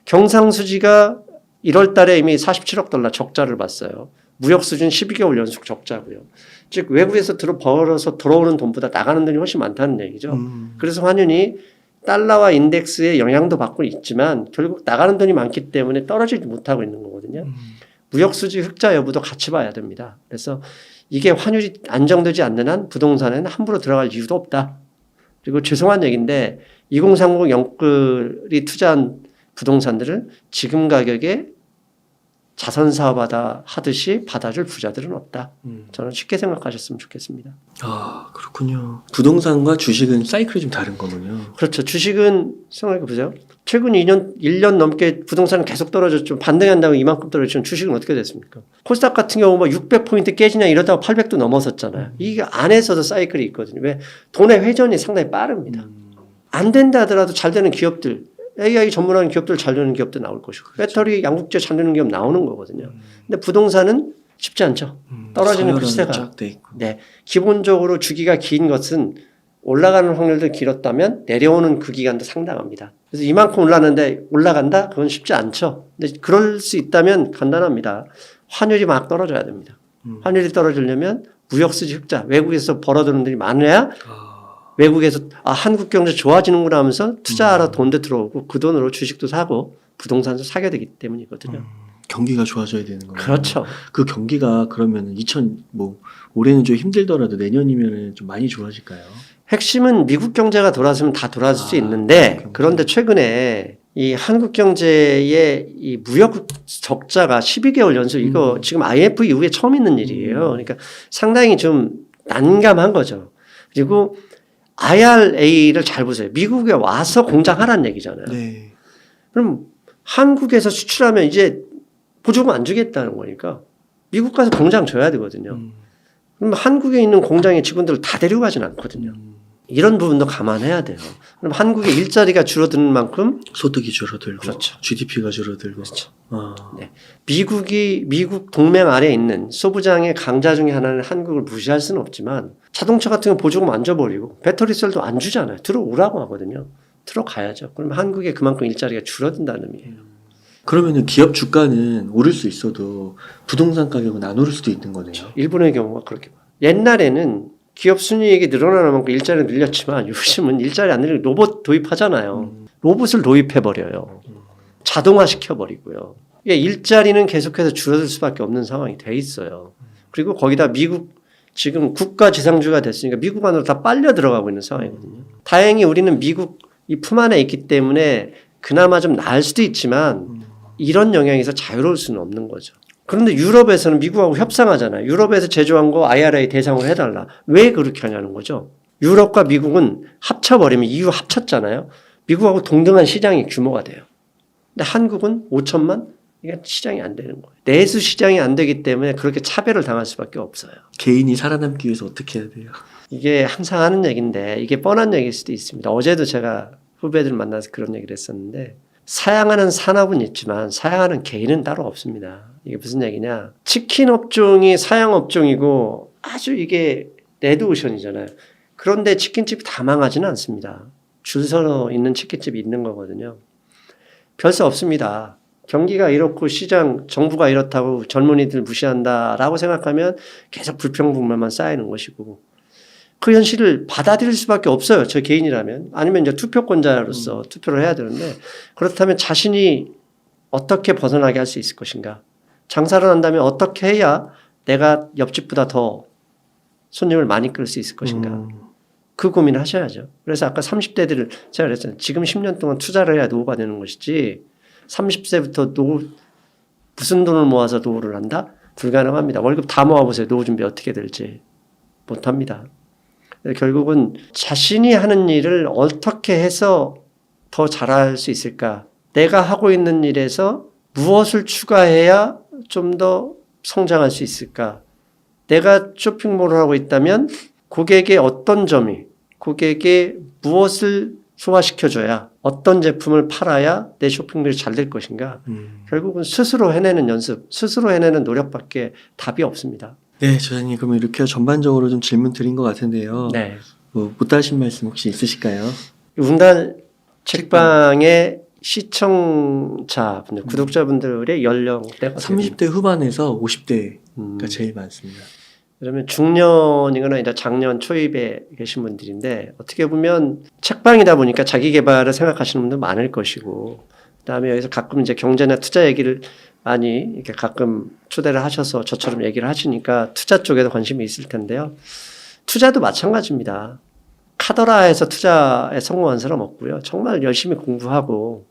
경상수지가 1월 달에 이미 47억 달러 적자를 봤어요. 무역수지는 12개월 연속 적자고요. 즉 외국에서 벌어서 들어오는 돈보다 나가는 돈이 훨씬 많다는 얘기죠. 그래서 환율이 달러와 인덱스의 영향도 받고 있지만 결국 나가는 돈이 많기 때문에 떨어지지 못하고 있는 거거든요. 무역수지 흑자 여부도 같이 봐야 됩니다. 그래서 이게 환율이 안정되지 않는 한 부동산에는 함부로 들어갈 이유도 없다. 그리고 죄송한 얘기인데 2030 영끌이 투자한 부동산들을 지금 가격에 자선사업하다 하듯이 받아줄 부자들은 없다. 저는 쉽게 생각하셨으면 좋겠습니다. 그렇군요. 부동산과 주식은 사이클이 좀 다른 거군요. 그렇죠. 주식은 생각해보세요. 최근 1년 넘게 부동산은 계속 떨어졌죠. 반등한다고 이만큼 떨어졌지만 주식은 어떻게 됐습니까? 코스닥 같은 경우 뭐 600포인트 깨지냐 이러다가 800도 넘어섰잖아요. 이게 안에서도 사이클이 있거든요. 왜? 돈의 회전이 상당히 빠릅니다. 안 된다 하더라도 잘 되는 기업들, AI 전문하는 기업들 잘 되는 기업도 나올 것이고 배터리 양극재 잘 되는 기업 나오는 거거든요. 근데 부동산은 쉽지 않죠. 떨어지는 그 시세가. 네, 기본적으로 주기가 긴 것은 올라가는 확률도 길었다면 내려오는 그 기간도 상당합니다. 그래서 이만큼 올랐는데 올라간다? 그건 쉽지 않죠. 근데 그럴 수 있다면 간단합니다. 환율이 막 떨어져야 됩니다. 환율이 떨어지려면 무역수지 흑자, 외국에서 벌어들는 돈이 많아야 외국에서 한국 경제 좋아지는구나 하면서 투자하러 돈도 들어오고 그 돈으로 주식도 사고 부동산도 사게 되기 때문이거든요. 경기가 좋아져야 되는 거예요. 그렇죠. 그 경기가 그러면 올해는 좀 힘들더라도 내년이면 좀 많이 좋아질까요? 핵심은 미국 경제가 돌아서면 다 돌아설 수 있는데 그런데 최근에 이 한국 경제의 이 무역 적자가 12개월 연속 이거 지금 IMF 이후에 처음 있는 일이에요. 그러니까 상당히 좀 난감한 거죠. 그리고 IRA를 잘 보세요. 미국에 와서 공장하라는 얘기잖아요. 네. 그럼 한국에서 수출하면 이제 보조금 안 주겠다는 거니까 미국 가서 공장 줘야 되거든요. 그럼 한국에 있는 공장의 직원들을 다 데려가진 않거든요. 이런 부분도 감안해야 돼요. 그럼 한국의 일자리가 줄어드는 만큼 소득이 줄어들고 그렇죠. GDP가 줄어들고 그렇죠. 네. 미국 동맹 아래에 있는 소부장의 강자 중에 하나는 한국을 무시할 수는 없지만 자동차 같은 거 보조금 안 줘버리고 배터리셀도 안 주잖아요. 들어오라고 하거든요. 들어가야죠. 그럼 한국에 그만큼 일자리가 줄어든다는 의미예요. 그러면은 기업 주가는 오를 수 있어도 부동산 가격은 안 오를 수도 있는 거네요. 일본의 경우가 그렇게 봐요. 옛날에는 기업 순이익이 늘어나는 만큼 일자리를 늘렸지만 요즘은 일자리 안 늘리고 로봇 도입하잖아요. 로봇을 도입해버려요. 자동화 시켜버리고요. 일자리는 계속해서 줄어들 수밖에 없는 상황이 돼 있어요. 그리고 거기다 미국 지금 국가 지상주가 됐으니까 미국 안으로 다 빨려 들어가고 있는 상황이거든요. 다행히 우리는 미국 이 품 안에 있기 때문에 그나마 좀 나을 수도 있지만 이런 영향에서 자유로울 수는 없는 거죠. 그런데 유럽에서는 미국하고 협상하잖아요. 유럽에서 제조한 거 IRA 대상으로 해달라. 왜 그렇게 하냐는 거죠. 유럽과 미국은 합쳐버리면 EU 합쳤잖아요. 미국하고 동등한 시장의 규모가 돼요. 근데 한국은 5천만, 이게 시장이 안 되는 거예요. 내수 시장이 안 되기 때문에 그렇게 차별을 당할 수밖에 없어요. 개인이 살아남기 위해서 어떻게 해야 돼요? 이게 항상 하는 얘기인데 이게 뻔한 얘기일 수도 있습니다. 어제도 제가 후배들 만나서 그런 얘기를 했었는데 사양하는 산업은 있지만 사양하는 개인은 따로 없습니다. 이게 무슨 얘기냐. 치킨 업종이 사양 업종이고 아주 이게 레드오션이잖아요. 그런데 치킨집이 다 망하지는 않습니다. 줄 서 있는 치킨집이 있는 거거든요. 별 수 없습니다. 경기가 이렇고 시장 정부가 이렇다고 젊은이들 무시한다라고 생각하면 계속 불평불만만 쌓이는 것이고 그 현실을 받아들일 수밖에 없어요. 저 개인이라면. 아니면 이제 투표권자로서 투표를 해야 되는데 그렇다면 자신이 어떻게 벗어나게 할 수 있을 것인가. 장사를 한다면 어떻게 해야 내가 옆집보다 더 손님을 많이 끌 수 있을 것인가. 그 고민을 하셔야죠. 그래서 아까 30대들을 제가 그랬잖아요. 지금 10년 동안 투자를 해야 노후가 되는 것이지 30세부터 무슨 돈을 모아서 노후를 한다? 불가능합니다. 월급 다 모아보세요. 노후 준비 어떻게 될지. 못합니다. 결국은 자신이 하는 일을 어떻게 해서 더 잘할 수 있을까? 내가 하고 있는 일에서 무엇을 추가해야 좀 더 성장할 수 있을까? 내가 쇼핑몰을 하고 있다면 고객의 어떤 점이, 고객의 무엇을 소화시켜줘야 어떤 제품을 팔아야 내 쇼핑몰이 잘 될 것인가? 결국은 스스로 해내는 연습, 스스로 해내는 노력밖에 답이 없습니다. 네, 저자님 그럼 이렇게 전반적으로 좀 질문 드린 것 같은데요. 네. 못 하신 말씀 혹시 있으실까요? 웅단 책방의 시청자분들, 구독자분들의 연령대가 30대 후반에서 50대가 제일 많습니다. 그러면 중년이거나 이제 작년 초입에 계신 분들인데 어떻게 보면 책방이다 보니까 자기 개발을 생각하시는 분들 많을 것이고 그다음에 여기서 가끔 이제 경제나 투자 얘기를 많이 이렇게 가끔 초대를 하셔서 저처럼 얘기를 하시니까 투자 쪽에도 관심이 있을 텐데요. 투자도 마찬가지입니다. 카더라에서 투자에 성공한 사람 없고요. 정말 열심히 공부하고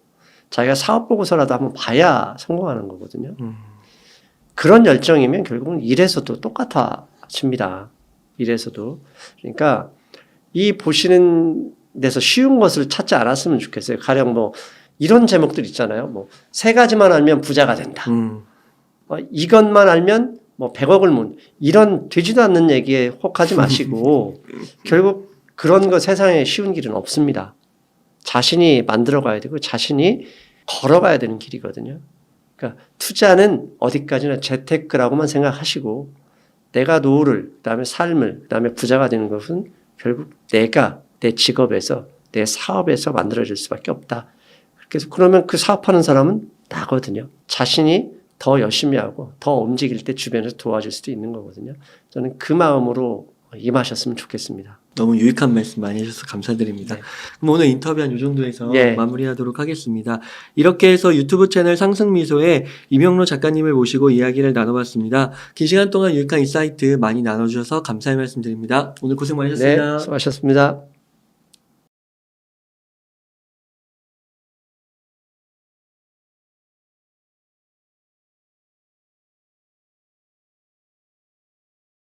자기가 사업 보고서라도 한번 봐야 성공하는 거거든요. 그런 열정이면 결국은 일에서도 똑같아집니다. 일에서도. 그러니까 이 보시는 데서 쉬운 것을 찾지 않았으면 좋겠어요. 가령 뭐 이런 제목들 있잖아요. 뭐 세 가지만 알면 부자가 된다. 이것만 알면 뭐 100억을 문. 이런 되지도 않는 얘기에 혹하지 마시고 결국 그런 거 세상에 쉬운 길은 없습니다. 자신이 만들어가야 되고 자신이 걸어가야 되는 길이거든요. 그러니까 투자는 어디까지나 재테크라고만 생각하시고 내가 노후를, 그다음에 삶을, 그다음에 부자가 되는 것은 결국 내가 내 직업에서 내 사업에서 만들어질 수밖에 없다. 그래서 그러면 그 사업하는 사람은 나거든요. 자신이 더 열심히 하고 더 움직일 때 주변에서 도와줄 수도 있는 거거든요. 저는 그 마음으로 임하셨으면 좋겠습니다. 너무 유익한 말씀 많이 해주셔서 감사드립니다. 네. 그럼 오늘 인터뷰 한 이 정도에서 네. 마무리하도록 하겠습니다. 이렇게 해서 유튜브 채널 상승미소에 이명로 작가님을 모시고 이야기를 나눠봤습니다. 긴 시간 동안 유익한 인사이트 많이 나눠주셔서 감사의 말씀드립니다. 오늘 고생 많으셨습니다. 네, 수고하셨습니다.